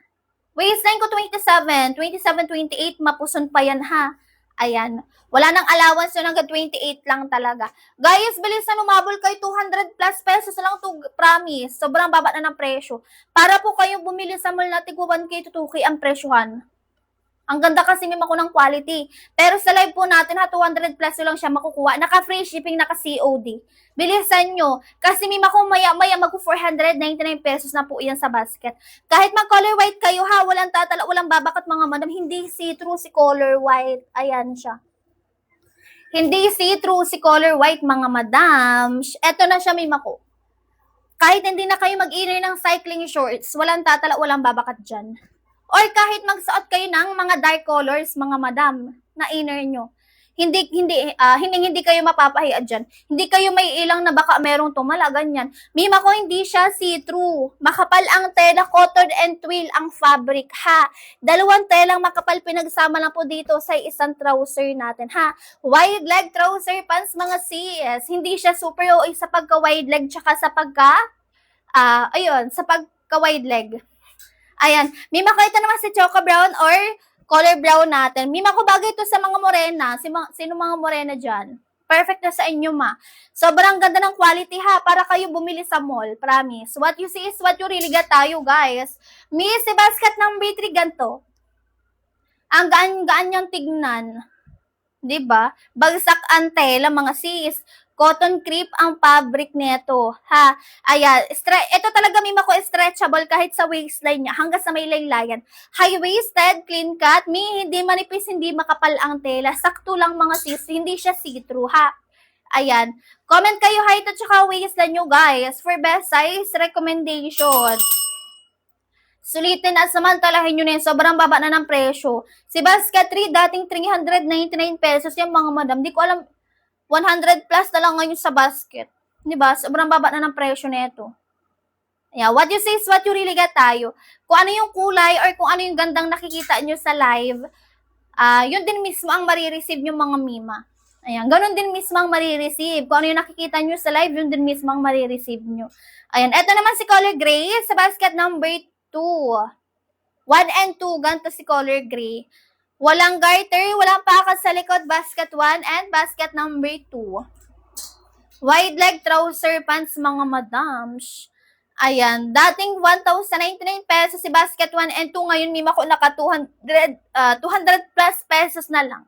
Waistline ko 27, 28, mapuson pa yan, ha? Ayan. Wala nang allowance yun hanggang 28 lang talaga. Guys, bilisan umabol kayo 200 plus pesos lang to, promise. Sobrang baba na ng presyo. Para po kayong bumili sa mall na tigwa 1K to 2K ang presyohan. Ang ganda kasi mima ko ng quality. Pero sa live po natin, 200 plus lang siya makukuha. Naka-free shipping, naka-COD. Bilisan nyo. Kasi mima ko maya-maya mag-499 pesos na po yan sa basket. Kahit mag-color white kayo ha, walang tatala, walang babakat mga madam. Hindi see-through si color white. Ayan siya. Hindi see-through si color white mga madam. Eto na siya mima ko. Kahit hindi na kayo mag-inner ng cycling shorts, walang tatala, walang babakat dyan. Or kahit magsuot kayo ng mga dark colors, mga madam, na inner nyo. Hindi kayo mapapahiya dyan. Hindi kayo may ilang na baka merong tumala, ganyan. Mima ko, hindi siya see-through. Makapal ang tela, cotton and twill ang fabric, ha. Dalawang telang makapal pinagsama lang po dito sa isang trouser natin, ha. Wide leg trouser pants, mga sis. Hindi siya super OA sa pagka-wide leg, tsaka sa sa pagka-wide leg. Ayan, mima ko ito naman si Choco Brown or color brown natin. Mima ko bagay ito sa mga morena. Sino mga morena dyan? Perfect na sa inyo, ma. Sobrang ganda ng quality, ha, para kayo bumili sa mall. Promise. What you see is what you really get tayo, guys. Si basket ng B3 ganito. Ang gaan-gaan niyang tignan. Diba? Bagsak ang tela, mga sis. Cotton crepe ang fabric nito, ha. Ayan, ito talaga mima ko stretchable kahit sa waistline niya hanggang sa may laylayan. High-waisted, clean cut, hindi manipis, hindi makapal ang tela. Sakto lang mga sis, hindi siya see-through, ha. Ayan, comment kayo height at saka waistline nyo, guys, for best size recommendation. Sulitin at samantalahin nyo na yun. Sobrang baba na ng presyo. Si basket 3, dating 399 pesos yung mga madam. Di ko alam, 100 plus na lang ngayon sa basket. Diba? Sobrang baba na ng presyo nito. Yeah, what you say is what you really get tayo. Kung ano yung kulay or kung ano yung gandang nakikita nyo sa live, yun din mismo ang marireceive yung mga mima. Ayan, ganun din mismo ang marireceive. Kung ano yung nakikita nyo sa live, yun din mismo ang marireceive nyo. Ayan, eto naman si color gray sa basket number 2. 1 and 2, ganito si color gray. Walang garter, walang pakas sa likod, basket 1 and basket number 2. Wide leg trouser pants, mga madams. Ayan, dating 1,099 pesos si basket 1 and 2, ngayon mima ko naka 200 plus pesos na lang.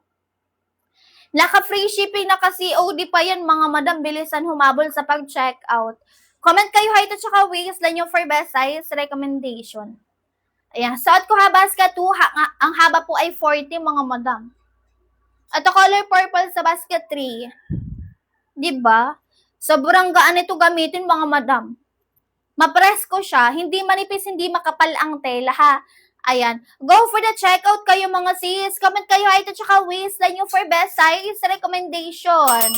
Naka free shipping, naka COD pa yan, mga madam. Bilisan humabol sa pag-check out. Comment kayo height at saka waistline nyo for best size recommendation. Ayan, suot ko ha, basket 2, ang haba po ay 40, mga madam. Ito color purple sa basket 3. Diba? Sobrang gaan ito gamitin, mga madam. Mapress ko siya, hindi manipis, hindi makapal ang tela, ha. Ayan, go for the checkout kayo, mga sis. Comment kayo height at saka waistline nyo for best size recommendation.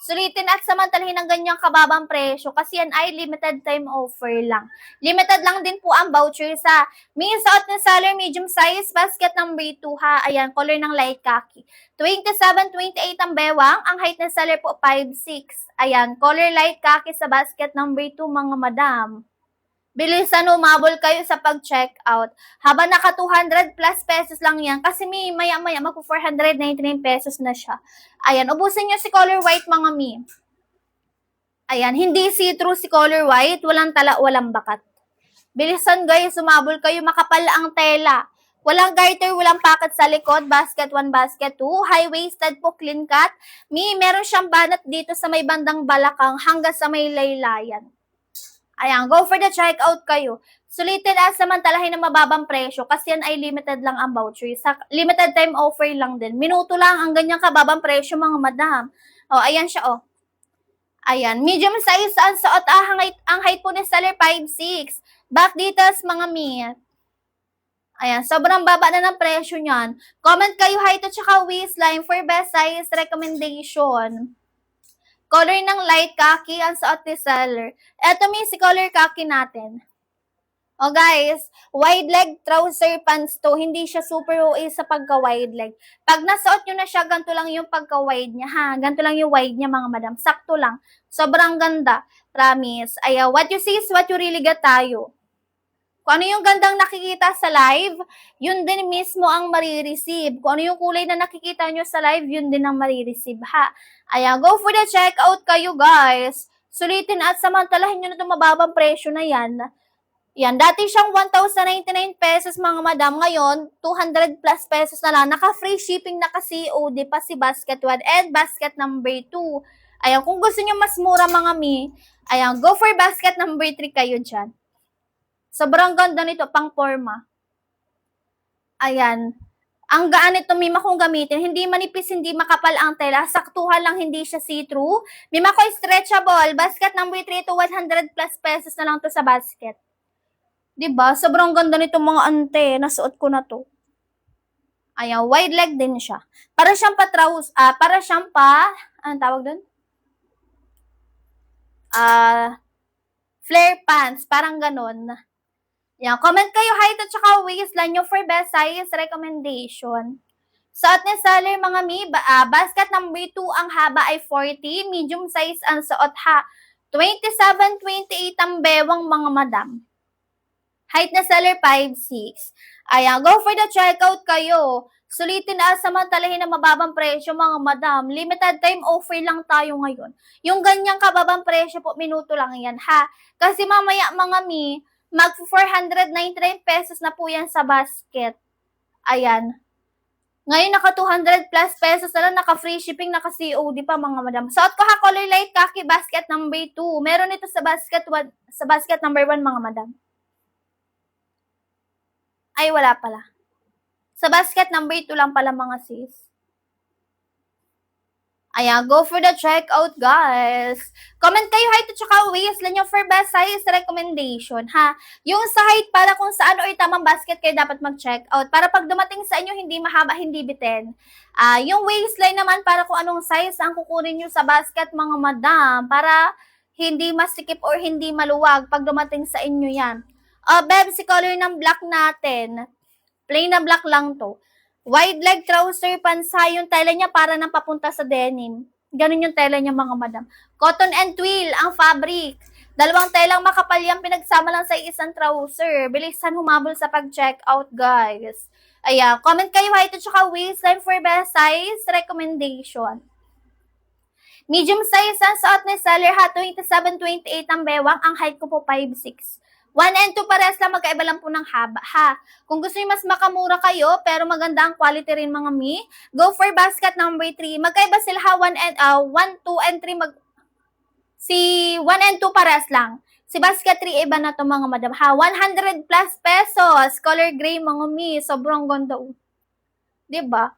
Sulitin at samantalahin ng ganyang kababang presyo kasi yan ay limited time offer lang. Limited lang din po ang voucher sa suot na seller medium size basket number 2, ha. Ayan, color ng light khaki. 27, 28 ang bewang. Ang height na seller po 5'6". Ayan, color light khaki sa basket number 2, mga madam. Bilisan umabol kayo sa pag-check out. Habang naka 200 plus pesos lang yan. Kasi maya-maya mag 499 pesos na siya. Ayan, ubusin nyo si color white, mga mi. Ayan, hindi see-through si color white. Walang tala, walang bakat. Bilisan guys, sumabol kayo, makapal ang tela. Walang garter, walang pocket sa likod, basket 1, basket 2, high-waisted po, clean cut. Meron siyang banat dito sa may bandang balakang hanggang sa may laylayan. Ayan, go for the checkout kayo. Sulitin at samantalahin ng mababang presyo kasi yan ay limited lang ang voucher. Sa limited time offer lang din. Minuto lang ang ganyang kababang presyo mga madam. O, ayan siya o. Ayan, medium size ang suot. Ang height po ni seller 5'6". Back details mga mi. Ayan, sobrang baba na ng presyo niyan. Comment kayo height at saka waistline for best size recommendation. Color ng light khaki ang suot ni seller. Eto mi, si color khaki natin. O guys, wide leg trouser pants to. Hindi siya super OA sa pagka-wide leg. Pag nasuot nyo na siya, ganito lang yung pagka-wide niya ha. Ganito lang yung wide niya mga madam. Sakto lang. Sobrang ganda. Promise. Ay, what you see is what you really get tayo. Kung ano yung gandang nakikita sa live, yun din mismo ang marireceive. Kung ano yung kulay na nakikita nyo sa live, yun din ang marireceive ha. Ayan, go for the checkout kayo guys. Sulitin at samantalahin nyo na itong mababang presyo na yan. Yan, dati siyang 1,099 pesos mga madam. Ngayon, 200 plus pesos na lang. Naka-free shipping, naka-COD pa si basket 1 and basket number 2. Ayan, kung gusto nyo mas mura mga mi, ayan, go for basket number 3 kayo dyan. Sobrang ganda nito, pang forma. Ayan. Ang gaan nito, mima kung gamitin. Hindi manipis, hindi makapal ang tela. Saktuhan lang, hindi siya see-through. Mima ko stretchable. Basket number 3 to 100 plus pesos na lang to sa basket. Diba? Sobrang ganda nito mga ante. Nasuot ko na to. Ayan, wide leg din siya. Para siyang anong tawag dun? Flare pants. Parang ganun. Yan, comment kayo height at saka waistline nyo for best size recommendation. Suot ni seller mga mi, basket number 2 ang haba ay 40, medium size ang suot ha. 27, 28 ang bewang mga madam. Height na seller 5'6". Ayan, go for the checkout kayo. Sulitin na samantalahin na mababang presyo mga madam. Limited time offer lang tayo ngayon. Yung ganyang kababang presyo po, minuto lang yan ha. Kasi mamaya mga mi, mag 499 pesos na po yan sa basket. Ayan. Ngayon naka 200 plus pesos na lang, naka free shipping, naka COD pa mga madam. Suot ko ha, color light khaki, basket number 2. Meron ito sa basket number 1 mga madam. Ay, wala pala. Sa basket number 2 lang pala mga sis. Ayan, go for the checkout, guys. Comment kayo height at saka waistline nyo for best size recommendation, ha? Yung sa height para kung saan or tamang basket kayo dapat mag-checkout. Para pag dumating sa inyo, hindi mahaba, hindi bitin. Yung waistline naman para kung anong size ang kukunin nyo sa basket, mga madam. Para hindi masikip or hindi maluwag pag dumating sa inyo yan. Beb, si color ng black natin. Plain na black lang to. Wide leg trouser pants ha, yung tela niya para nang papunta sa denim. Ganun yung tela niya mga madam. Cotton and twill ang fabric. Dalawang telang makapal yan, pinagsama lang sa isang trouser. Bilisan humabol sa pag-checkout guys. Ayan, comment kayo height at saka waistline for best size recommendation. Medium size ang suot ni seller ha, 27-28 ang bewang. Ang height ko po 5'6". 1 and 2 pares lang, magkaiba lang po ng haba, ha? Kung gusto niyo mas makamura kayo, pero maganda ang quality rin mga mi, go for basket number 3. Magkaiba sila ha, 1, 2, and 3, si 1 and 2 pares lang. Si basket 3, iba na to mga madam, ha? 100 plus pesos, color gray mga mi, sobrang ganda. Diba?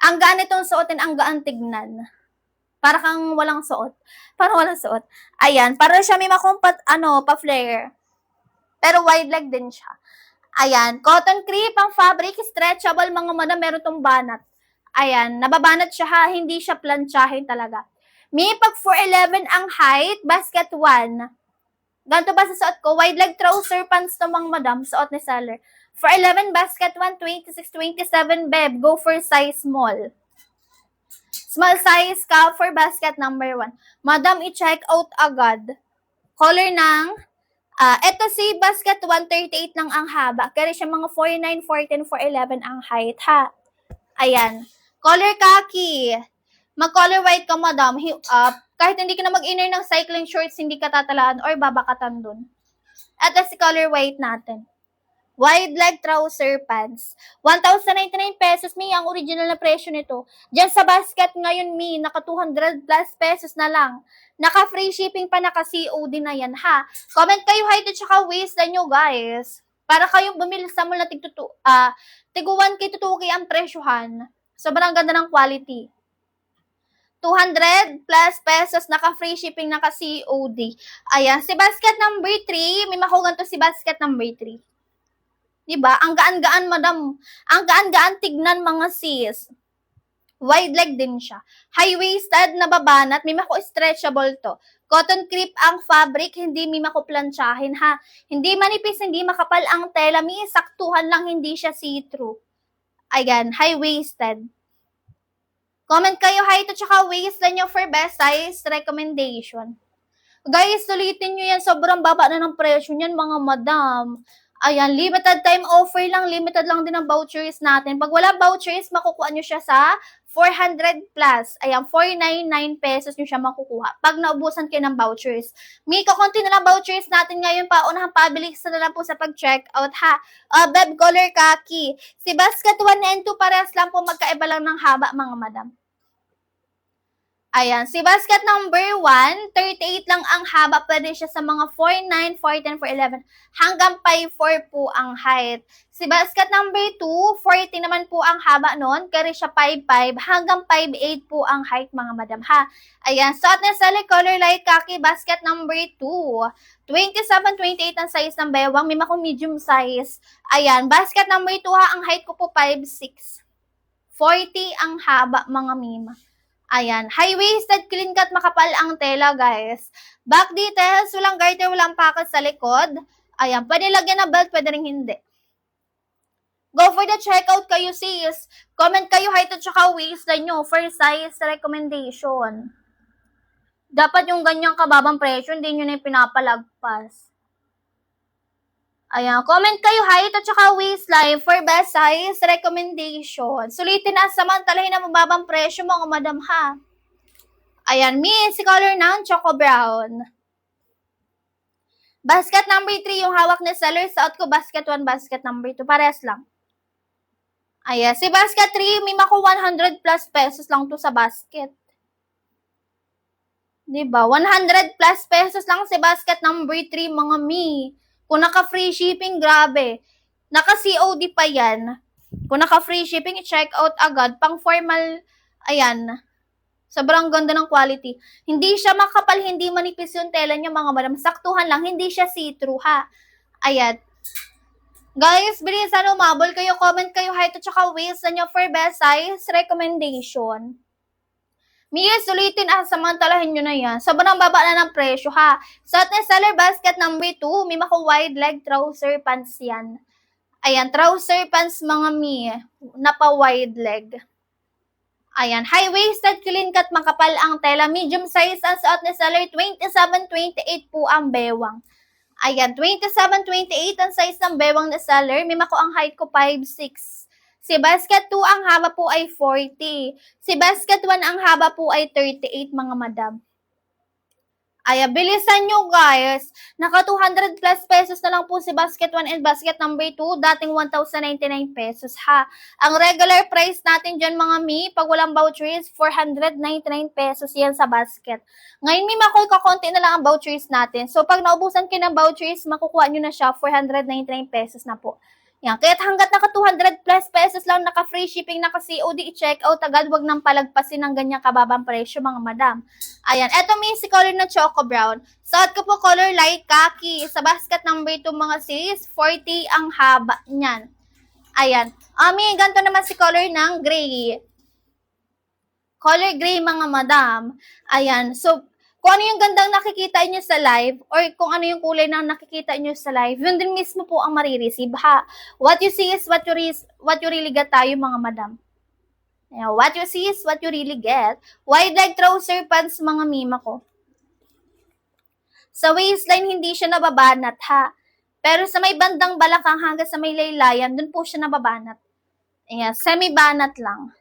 Ang gaan itong suotin, ang gaan tignan. Para kang walang suot. Parang walang suot. Ayan, para siya may makumpat, pa-flare. Pero wide leg din siya. Ayan, cotton crepe ang fabric, stretchable mga madam, meron tong banat. Ayan, nababanat siya ha, hindi siya plantsahin talaga. May pag 4'11 ang height, basket 1. Ganito ba sa suot ko? Wide leg trouser pants to mga madam, suot ni seller. 4'11 basket 1, 26-27 beb, go for size small. Small size ka for basket number 1. Madam, i-check out agad. Color ng ito si basket 138 lang ang haba. Kaya siya mga 4'9", 4'10", 4'11 ang height, ha? Ayan. Color khaki. Mag-color white ka, madam. Kahit hindi ka na mag-inner ng cycling shorts, hindi ka tatalaan or babakatan dun. At si color white natin. Wide leg trouser pants. 1,099 pesos, Mi. Ang original na presyo nito. Diyan sa basket ngayon, Mi. Naka 200 plus pesos na lang. Naka free shipping pa, naka COD na yan, ha. Comment kayo height at saka waistline nyo, guys. Para kayong bumili sa mall na tigu 1K to 2K ang presyohan. Sobrang ganda ng quality. 200 plus pesos, naka free shipping, naka COD. Ayan, si basket number 3, may makugan to si basket number 3. Diba? Ang gaan-gaan, madam. Ang gaan-gaan tignan, mga sis. Wide leg din siya. High-waisted na babanat, may mako-stretchable to. Cotton crepe ang fabric, hindi may makuplansyahin, ha. Hindi manipis, hindi makapal ang tela, may saktuhan lang, hindi siya see-through. Ayan, high-waisted. Comment kayo height at saka waistline nyo for best size recommendation. Guys, sulitin nyo yan. Sobrang baba na ng presyo niyan, mga madam. Ayan, limited time offer lang. Limited lang din ang vouchers natin. Pag wala vouchers, makukuha nyo siya sa 400 plus. Ayan, 499 pesos nyo siya makukuha. Pag naubusan kayo ng vouchers. May kakunti na lang vouchers natin ngayon pa. Unang pabilis na lang po sa pag-check out, ha. Beb color khaki. Si basket 1 and 2 parehas lang po. Magkaiba lang ng haba, mga madam. Ayan, si basket number 1, 38 lang ang haba. Pwede siya sa mga 4'9", 4'10", 4'11", hanggang 5'4" po ang height. Si basket number 2, 40 naman po ang haba nun. Kaya siya 5'5", hanggang 5'8" po ang height, mga madam, ha. Ayan, suot na sa color light khaki, basket number 2. 27, 28 ang size ng bewang. May mako medium size. Ayan, basket number 2, ha. Ang height ko po 5'6". 40 ang haba, mga mima. Ayan, high-waisted, clean cut, makapal ang tela, guys. Back details, walang garter, walang pocket sa likod. Ayan, pwede lagyan ng belt, pwede rin hindi. Go for the checkout kayo, sis. Comment kayo height at saka waistline nyo for size recommendation. Dapat yung ganyang kababang presyo, hindi nyo na yung pinapalagpas. Ayan, comment kayo height at saka waistline for best size recommendation. Sulitin na, samantalahin na mababang presyo, mga madam, ha. Ayan, si color ng choco brown. Basket number 3 yung hawak ni seller. Suot ko basket 1, basket number 2. Parehas lang. Ayan, si basket 3, may mako 100 plus pesos lang to sa basket. Diba? 100 plus pesos lang si basket number 3, mga mi. Kung naka-free shipping, grabe. Naka-COD pa yan. Kung naka-free shipping, i-check out agad. Pang formal, ayan. Sobrang ganda ng quality. Hindi siya makapal, hindi manipis yung tela niya, mga madam. Saktuhan lang, hindi siya see-through, ha. Ayan. Guys, bilisan umabol kayo. Comment kayo height at saka waist na nyo for best size recommendation. Mia, sulitin, samantalahin nyo na yan. Sobrang baba na ng presyo, ha. Suot na seller basket number 2, may mako wide leg trouser pants yan. Ayan, trouser pants, mga mi. Napa wide leg. Ayan, high-waisted, clean cut, makapal ang tela. Medium size ang suot na seller, 27-28 po ang bewang. Ayan, 27-28 ang size ng bewang na seller. May mako ang height ko 5'6". Si basket 2 ang haba po ay 40. Si basket 1 ang haba po ay 38, mga madam. Ay, bilisan nyo, guys. Naka 200 plus pesos na lang po si basket 1 and basket number 2. Dating 1,099 pesos, ha. Ang regular price natin dyan, mga mi, pag walang vouchers, 499 pesos yan sa basket. Ngayon, mi, kakonti na lang ang vouchers natin. So, pag naubusan kayo ng vouchers, makukuha nyo na siya, 499 pesos na po. Yan, kaya't hanggat naka 200 plus pesos lang, naka free shipping, naka COD, i-check out agad, wag nang palagpasin ng ganyang kababang presyo, mga madam. Ayan, eto si color na choco brown. Suot ko po color light khaki. Sa basket number 2, mga sis, 40 ang haba niyan. Ayan, ganito naman si color ng gray. Color gray, mga madam. Ayan, so, kung ano yung gandang nakikita nyo sa live or kung ano yung kulay na nakikita nyo sa live, yun din mismo po ang marireceive, ha. What you see is what you really get tayo, mga madam. Ayan, what you see is what you really get. Wide leg trouser pants, mga mima ko. Sa waistline, hindi siya nababanat, ha. Pero sa may bandang balakang hanggang sa may laylayan, dun po siya nababanat. Ayan, semi-banat lang.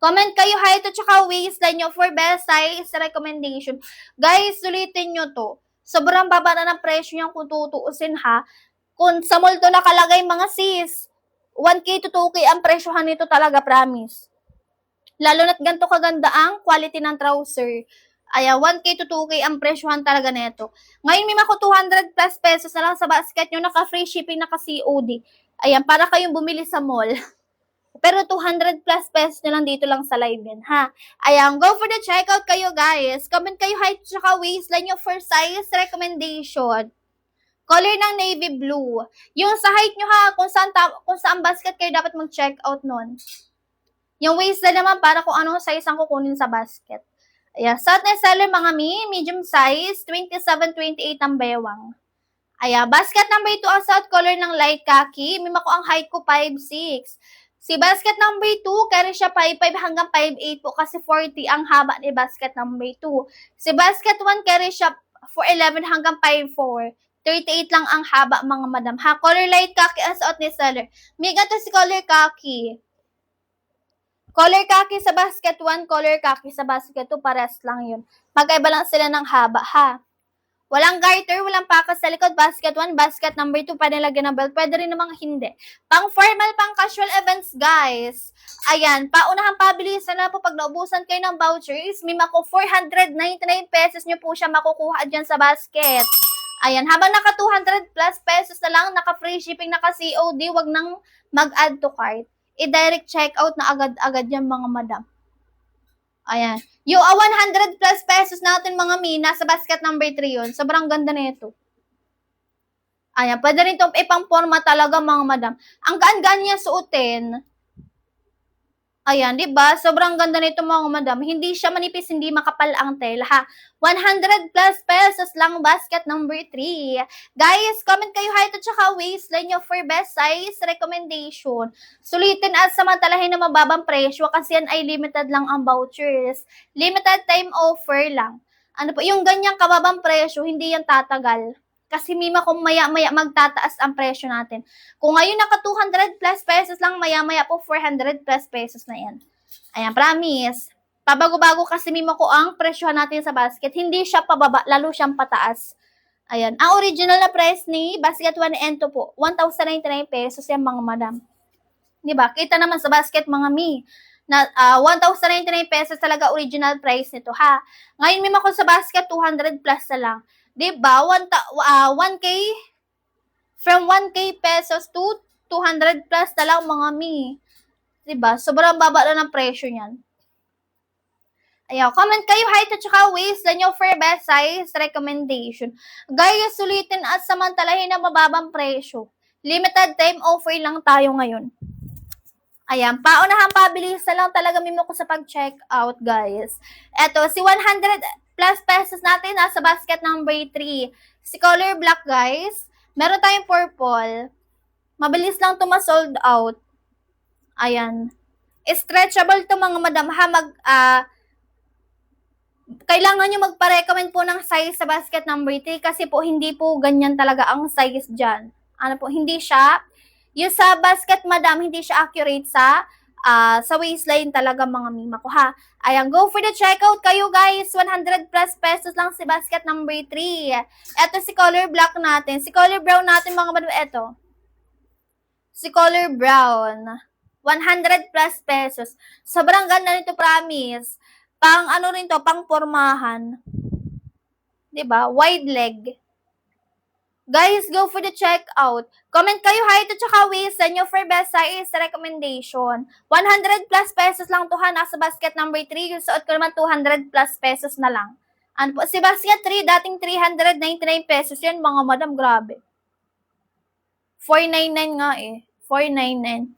Comment kayo height at saka waistline nyo for best size recommendation. Guys, sulitin nyo to. Sobrang baba na ng presyo niyan kung tutuusin ha. Kung sa mall to nakalagay mga sis, 1K to 2K ang presyohan nito talaga, promise. Lalo na't ganito kaganda ang quality ng trouser. Ayan, 1K to 2K ang presyohan talaga nito. Ngayon may mako 200 plus pesos na lang sa basket nyo, naka-free shipping, naka-COD. Ayan, para kayong bumili sa mall. Pero 200 plus pesos na lang dito lang sa live yan, ha? Ayan, go for the checkout kayo, guys. Comment kayo height tsaka waistline nyo for size recommendation. Color ng navy blue. Yung sa height nyo ha, kung saan basket kayo dapat mag-checkout nun. Yung waistline naman para kung anong size ang kukunin sa basket. Ayan, suot na seller mga medium size, 27-28 ang bewang. Ayan, basket number 2 ang suot color ng light khaki. Mima ko ang height ko 5'6". Si basket number 2, carry siya 5'5 hanggang 5'8 po kasi 40 ang haba ni basket number 2. Si basket 1, carry siya 4'11 hanggang 5'4". 38 lang ang haba mga madam. Ha, color light khaki ang suot ni seller. May ganito si color khaki. Color khaki sa basket 1, color khaki sa basket 2, pares lang yun. Magkaiba lang sila ng haba, ha. Walang garter, walang pakas sa likod. Basket 1, basket number 2, pwede lagyan ng belt. Pwede rin namang hindi. Pang formal, pang casual events, guys. Ayan, paunahang pabilisan na po pag naubusan kayo ng vouchers. May mako 499 pesos nyo po siya makukuha dyan sa basket. Ayan, habang naka 200 plus pesos na lang, naka free shipping, naka COD, wag nang mag-add to cart. I-direct checkout na agad-agad yan mga madam. Ayan. Yung 100 plus pesos natin mga nasa basket number 3 yun. Sobrang ganda na ito. Ayan, pwede rin itong ipang-forma talaga mga madam. Ang gaan-gaan niya suotin. Ayan, di ba? Sobrang ganda nito mga madam. Hindi siya manipis, hindi makapal ang tela ha. 100 plus pesos lang basket number 3. Guys, comment kayo height at saka waistline nyo for best size recommendation. Sulitin at samantalahin na mababang presyo kasi yan ay limited lang ang vouchers. Limited time offer lang. Ano po, yung ganyang kababang presyo, hindi yan tatagal. Kasi mima kung maya-maya magtataas ang presyo natin. Kung ngayon naka 200 plus pesos lang, maya-maya po 400 plus pesos na yan. Ayan, promise. Pabago-bago kasi mima ko ang presyo natin sa basket. Hindi siya pababa, lalo siyang pataas. Ayan, ang original na price ni basket 1 and 2 po, 1,099 pesos yan mga madam. Diba? Kita naman sa basket mga na 1,099 pesos talaga original price nito ha. Ngayon mima ko sa basket 200 plus na lang. Diba? 1K, from 1K pesos to 200 plus na lang mga Diba? Sobrang baba na ng presyo niyan. Ayaw, comment kayo height at saka waistline nyo for best size recommendation. Guys, sulitin at samantalahin na mababang presyo. Limited time offer lang tayo ngayon. Ayan, paunahang pabilisan lang talaga mimo ko sa pag-check out, guys. Eto, si 100 plus pesos natin nasa basket number 3. Si color black, guys. Meron tayong purple. Mabilis lang to ma-sold out. Ayan. Stretchable to mga madam ha. Kailangan nyo magpa-recommend po ng size sa basket number 3 kasi po hindi po ganyan talaga ang size dyan. Ano po, hindi siya. Yung sa basket madam, hindi siya accurate sa waistline talaga mga mima ko ha. Ayan, go for the checkout kayo guys. 100 plus pesos lang si basket number 3. Ito si color black natin. Si color brown natin mga madam, ito. Si color brown. 100 plus pesos. Sobrang ganda nito, promise. Pang ano rin to, pang pormahan. 'Di ba? Wide leg. Guys, go for the checkout. Comment kayo height at saka waistline nyo for best size recommendation. 100 plus pesos lang to ha, nasa basket number 3. Yung suot ko naman 200 plus pesos na lang. Ano po, si basket 3, dating 399 pesos yun, mga madam, grabe. 499 nga eh. 499.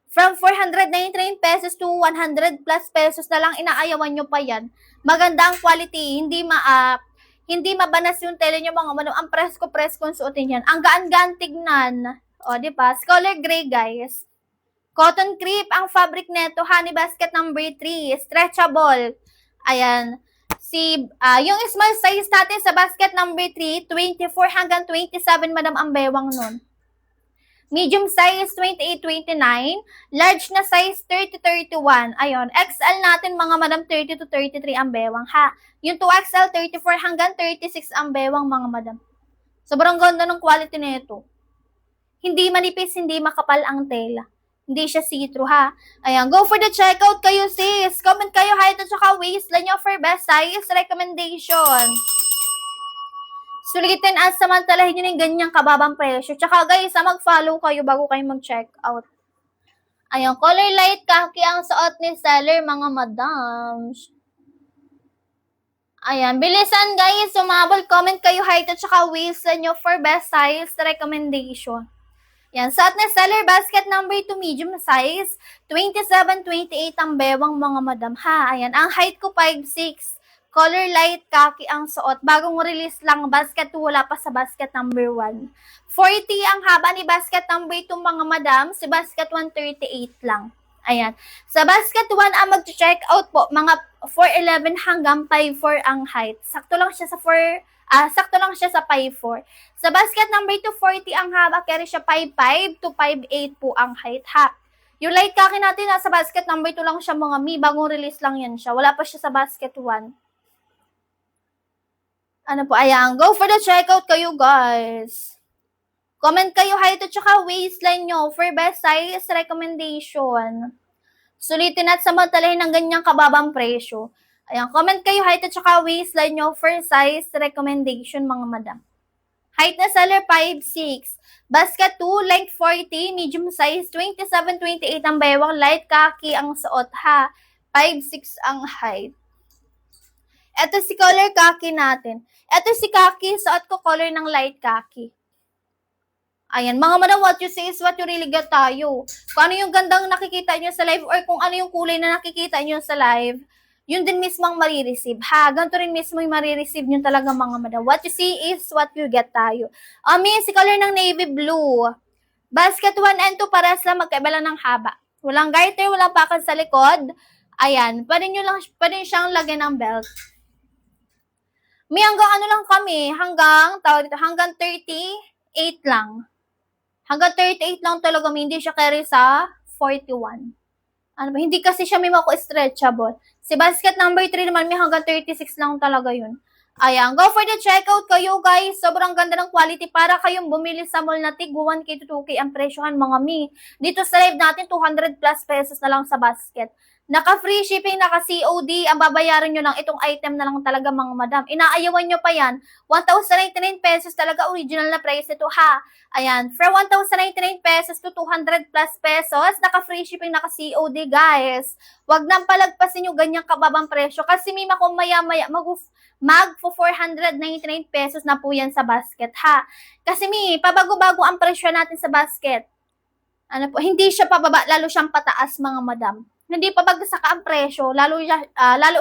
From 499 pesos to 100 plus pesos na lang, inaayawan nyo pa yan. Maganda ang quality, hindi mabanas yung tela nyo mga madam. Ang presko ang suotin yan. Ang gaan-gaan tignan. O, di ba? Color gray, guys. Cotton crepe ang fabric neto. Honey basket number 3. Stretchable. Ayan. Yung small size natin sa basket number 3, 24 hanggang 27, madam, ang bewang nun. medium size 28-29, large na size 30-31. Ayun, XL natin mga madam 30 to 33 ang bewang ha. Yung 2XL 34 hanggang 36 ang bewang mga madam. Sobrang ganda ng quality nito. Hindi manipis, hindi makapal ang tela. Hindi siya see-through ha. Ayan, go for the checkout kayo sis. Comment kayo height at saka waistline nyo for best size recommendation. Sulitin at samantalahin nyo ng ganyang kababang presyo. Tsaka guys, mag-follow kayo bago kayo mag-check out. Ayan, color light khaki ang suot ni seller, mga madams. Ayan, bilisan guys, sumabol. Comment kayo height at saka waistline nyo for best size recommendation. Yan, suot ni seller, basket number 2 medium size, 27-28 ang bewang mga madam ha. Ayan, ang height ko 5'6", color light khaki ang suot. Bagong release lang, basket 2, wala pa sa basket number 1. 40 ang haba ni basket number 2 mga madam, si basket 1 38 lang. Ayan, sa basket 1 ang mag-check out po, mga 4'11 hanggang 5'4 ang height. Sakto lang siya sa 5'4. Sa basket number 240 ang haba, carry siya 5'5 to 5'8 po ang height ha. Yung light khaki natin nasa basket number 2 lang siya mga mi, bagong release lang yan siya. Wala pa siya sa basket 1. Ano po, ayan, go for the checkout kayo guys. Comment kayo height at saka waistline nyo for best size recommendation. Sulitin at samantalahin ng ganyang kababang presyo. Ayan, comment kayo height at saka waistline nyo for size recommendation mga madam. Height na seller 5'6". Basket 2, length 40, medium size 27-28 ang bewang, light khaki ang suot ha. 5'6 ang height. Ito si color khaki natin. Ito si khaki, suot ko color ng light khaki. Ayan, mga madam, what you say is what you really get tayo. Kung ano yung gandang nakikita nyo sa live or kung ano yung kulay na nakikita nyo sa live, yun din mismo ang marireceive. Ha, ganito rin mismo yung marireceive nyo talaga mga madam. What you see is what you get tayo. Si color ng navy blue. Basket 1 and 2 para sila magkaiba lang ng haba. Walang garter, walang pakal sa likod. Ayan, pwede nyo siyang lagyan ng belt. May hanggang ano lang kami, hanggang 38 lang. Hanggang 38 lang talaga, hindi siya carry sa 41. Hindi kasi siya may mako-stretchable. Si basket number 3 naman, may hanggang 36 lang talaga yun. Ayan, go for the checkout kayo guys. Sobrang ganda ng quality para kayong bumili sa mall na tig 1K to 2K ang presyohan mga mi. Dito sa live natin, 200 plus pesos na lang sa basket. Naka-free shipping, naka-COD, ang babayaran nyo lang itong item na lang talaga mga madam. Inaayawan nyo pa yan, 1,099 pesos talaga original na price ito ha. Ayan, from 1,099 pesos to 200 plus pesos, naka-free shipping, naka-COD guys. Huwag nang palagpasin yung ganyang kababang presyo kasi may kung maya-maya magpo 499 pesos na po yan sa basket ha. Kasi pabago-bago ang presyo natin sa basket. Hindi siya pababa, lalo siyang pataas mga madam. Hindi pa bagsak ang presyo, lalo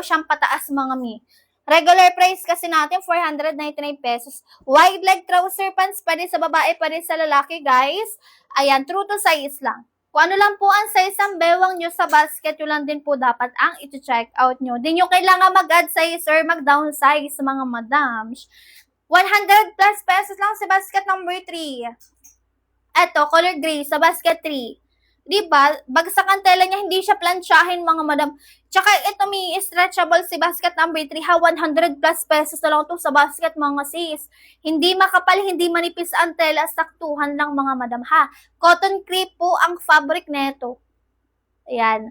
siyang pataas mga mi. Regular price kasi natin, 499 pesos. Wide leg trouser pants, pwede sa babae, pwede sa lalaki, guys. Ayan, true to size lang. Kung ano lang po ang size ang bewang nyo sa basket, yun lang din po dapat ang iti-check out nyo. Di nyo kailangan mag-add size or mag-downsize mga madams. 100 plus pesos lang sa basket number 3. Eto, color gray sa basket 3. Diba? Bagsak ang tela niya, hindi siya plansyahin mga madam. Tsaka ito may stretchable si basket number 3 ha, 100 plus pesos na lang ito sa basket mga sis. Hindi makapal, hindi manipis ang tela, saktuhan lang mga madam ha. Cotton crepe po ang fabric neto. Ayan.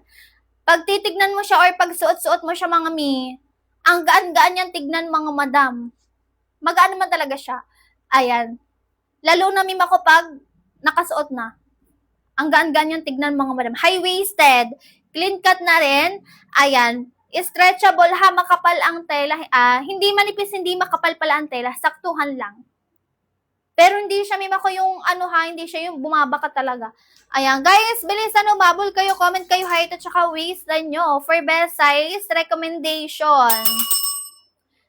Pag titignan mo siya or pag suot-suot mo siya mga mi, ang gaan-gaan niyang tignan mga madam. Magaan naman talaga siya. Ayan. Lalo na mima ko pag nakasuot na. Ang gaan-gaan yung tignan mga madam. High-waisted. Clean cut na rin. Ayan. Stretchable ha. Makapal ang tela. Hindi manipis, hindi makapal pala ang tela. Saktuhan lang. Pero hindi siya yung hindi siya yung bumabaka talaga. Ayan. Guys, bilisan umabol kayo. Comment kayo height at saka waistline nyo for best size recommendation.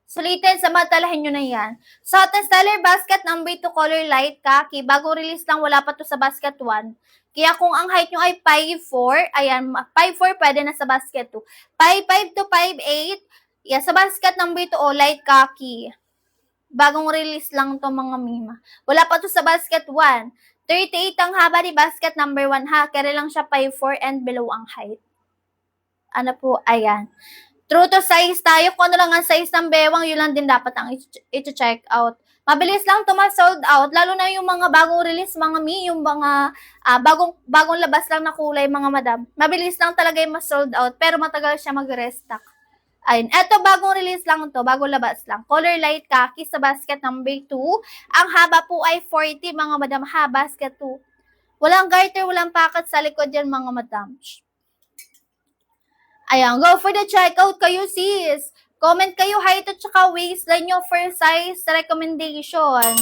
Sulitin, samantalahin nyo na yan. So, seller basket number 2 color light khaki. Bago release lang, wala pa to sa basket 1. Kaya kung ang height nyo ay 5'4", ayan, 5'4", pwede na sa basket 2. 5'5 to 5'8", yeah, sa basket number 2, light khaki. Bagong release lang to mga mima. Wala pa to sa basket 1. 38 ang haba ni basket number 1 ha. Carry lang siya 5'4" and below ang height. Ano po, ayan. True to size tayo. Kung ano lang ang size ng bewang, yun lang din dapat ang i-check out. Mabilis lang to ma-sold out. Lalo na yung mga bagong release, mga mi, yung mga bagong labas lang na kulay, mga madam. Mabilis lang talaga yung ma-sold out, pero matagal siya mag-restock. Ayun. Eto, bagong release lang to. Bagong labas lang. Color light khaki sa basket number 2. Ang haba po ay 40, mga madam ha. Basket 2. Walang garter, walang packet sa likod yan, mga madam. Ayan, go for the checkout kayo, sis. Comment kayo height at saka waistline nyo for size recommendation.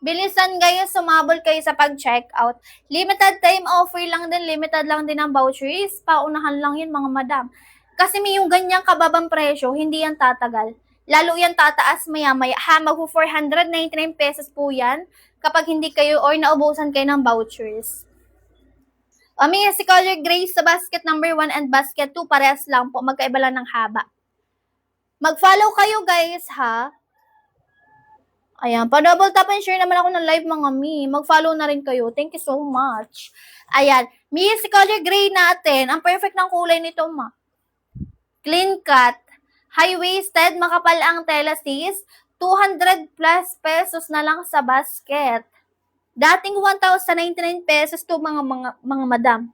Bilisan kayo, sumabol kayo sa pag-checkout. Limited time offer lang din, limited lang din ang vouchers. Paunahan lang yun, mga madam. Kasi may yung ganyang kababang presyo, hindi yan tatagal. Lalo yan tataas maya-maya. Ha, mag-499 pesos po yan kapag hindi kayo or naubusan kayo ng vouchers. May si color gray sa basket number 1 and basket 2. Parehas lang po. Magkaiba lang ng haba. Mag-follow kayo, guys, ha? Ayan. Pa-double tap and share naman ako ng live, mga mi. Mag-follow na rin kayo. Thank you so much. Ayan. Si color gray natin. Ang perfect ng kulay nito, ma. Clean cut. High-waisted. Makapal ang tela, sis. 200 plus pesos na lang sa basket. Dating 1,099 pesos to mga madam.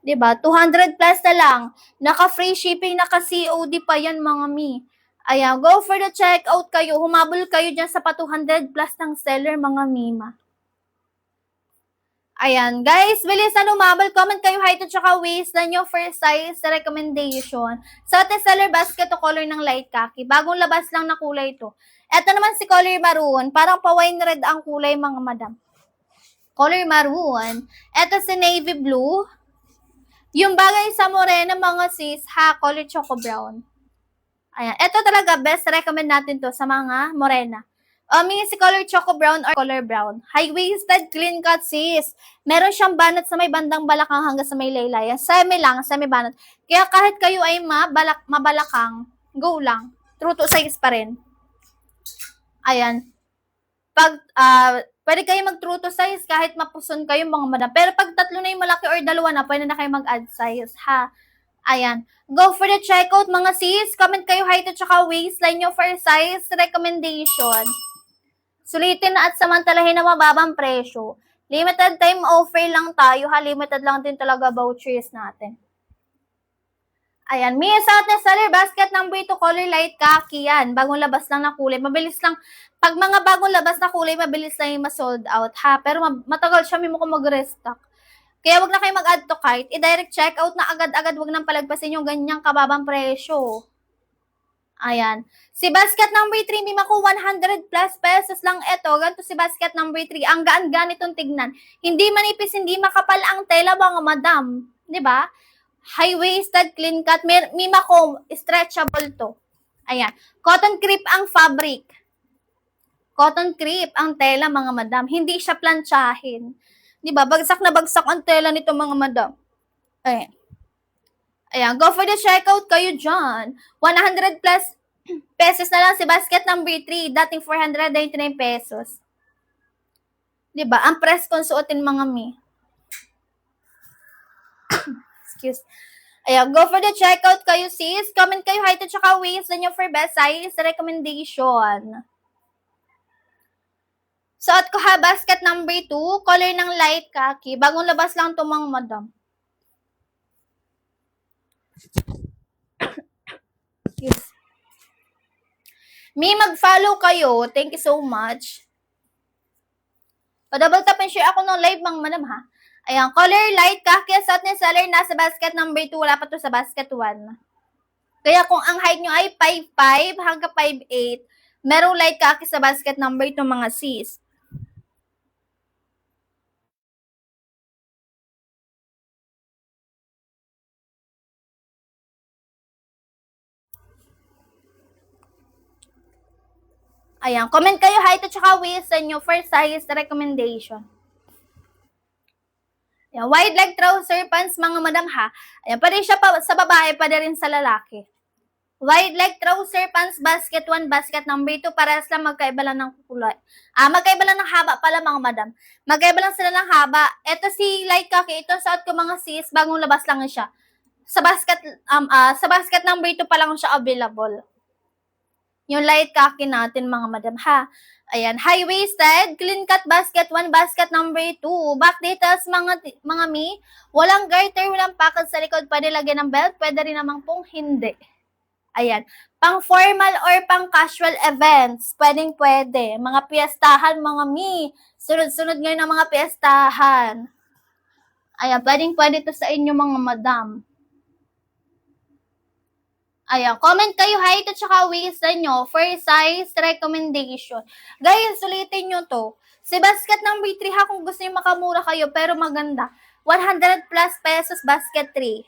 'Di ba? 200 plus na lang. Naka-free shipping, naka-COD pa 'yan, mga mi. Ayan, go for the checkout kayo. Humabol kayo diyan sa pa 200 plus ng seller, mga mima. Ayan, guys, bilisan umabol. Comment kayo height at saka waistline nyo for size recommendation. Sa ating seller basket to color ng light khaki. Bagong labas lang na kulay ito. Ito naman si color maroon. Parang pa wine red ang kulay, mga madam. Color maroon. Ito si navy blue. Yung bagay sa morena, mga sis, ha, color choco brown. Ayan. Ito talaga, best recommend natin to sa mga morena. Si color choco brown or color brown. High-waisted, clean cut, sis. Meron siyang banat sa may bandang balakang hanggang sa may laylayan. Semi banat. Kaya kahit kayo ay mabalakang, go lang. True to size pa rin. Ayan. Pwede kayo mag-true to size kahit mapuson kayo, mga madam. Pero pag tatlo na yung malaki or dalawa na, pwede na kayo mag-add size, ha? Ayan. Go for the checkout, mga sis. Comment kayo height at saka waistline nyo for size recommendation. Sulitin na at samantalahin na mababang presyo. Limited time offer lang tayo, ha? Limited lang din talaga vouchers natin. Ayan. Sa atin seller basket number 2, color light khaki yan. Bagong labas lang na kulay. Mabilis lang. Pag mga bagong labas na kulay, mabilis lang yung ma-sold out, ha? Pero matagal siya, may mo mag-restock. Kaya wag na kayo mag-add to cart. I-direct checkout na agad-agad. Wag nang palagpasin yung ganyang kababang presyo. Ayan. Si basket number 3, may maku 100 plus pesos lang ito. Ganito si basket number 3. Ang gaan-gaan itong tignan. Hindi manipis, hindi makapal ang tela, mga madam. 'Di ba? High-waisted, clean cut. May maku, stretchable to. Ayan. Cotton crepe ang fabric. Cotton crepe ang tela, mga madam. Hindi siya plantsahin. 'Di ba? Bagsak na bagsak ang tela nito, mga madam. Ayan. Ayan, go for the checkout kayo dyan. 100 plus pesos na lang si basket number 3. Dating 499 pesos. 'Di ba? Ang press kung suotin, mga mi. Excuse. Ayan, go for the checkout kayo, sis. Comment kayo height at saka waist na nyo for best size recommendation. Suot ko, ha, basket number 2. Color ng light khaki. Bagong labas lang ito, mga madam. Yes. Mag-follow kayo. Thank you so much. Pa-double tap and share ako ng live, mga madam, ha. Ayan, color light khaki. Suot ni seller nasa basket number 2. Wala pa to sa basket 1. Kaya kung ang height nyo ay 5'5 hanggang 5'8, merong light khaki sa basket number 2, mga sis. Ayan, comment kayo height at saka waist sa inyo for size recommendation. Ayan, wide leg trouser pants, mga madam, ha. Ayan, pwede siya pa sa babae, pwede rin sa lalaki. Wide leg trouser pants basket 1, basket number 2. Parehas lang, magkaiba lang ng kulay. Magkaiba lang ng haba pala mga madam. Magkaiba lang sila ng haba. Ito si light khaki. Ito suot ko mga sis. Bagong labas lang siya. Sa basket number 2 pa lang siya available. Yung light khaki natin mga madam ha. Ayan, high-waisted, clean cut basket 1, basket number 2. Back details mga mi. Walang garter, walang pocket sa likod. Pwede lagyan ng belt, pwede rin namang pong hindi. Ayan. Pang formal or pang casual events, pwede. Mga piyestahan, mga mi. Sunod-sunod ngayon ang mga piyestahan. Ayan, pwede to sa inyo mga madam. Ayan, comment kayo height at saka waist nyo for size recommendation. Guys, ulitin nyo to. Si basket number 3 ha, kung gusto nyo makamura kayo pero maganda. 100 plus pesos basket 3.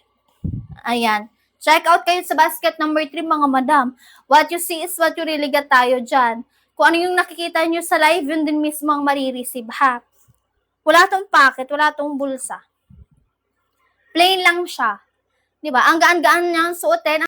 Ayan. Check out kayo sa basket number 3 mga madam. What you see is what you really get tayo dyan. Kung ano yung nakikita nyo sa live, yun din mismo ang marireceive ha. Wala tong packet, wala tong bulsa. Plain lang siya. Diba? Ang gaan-gaan niyang suotin.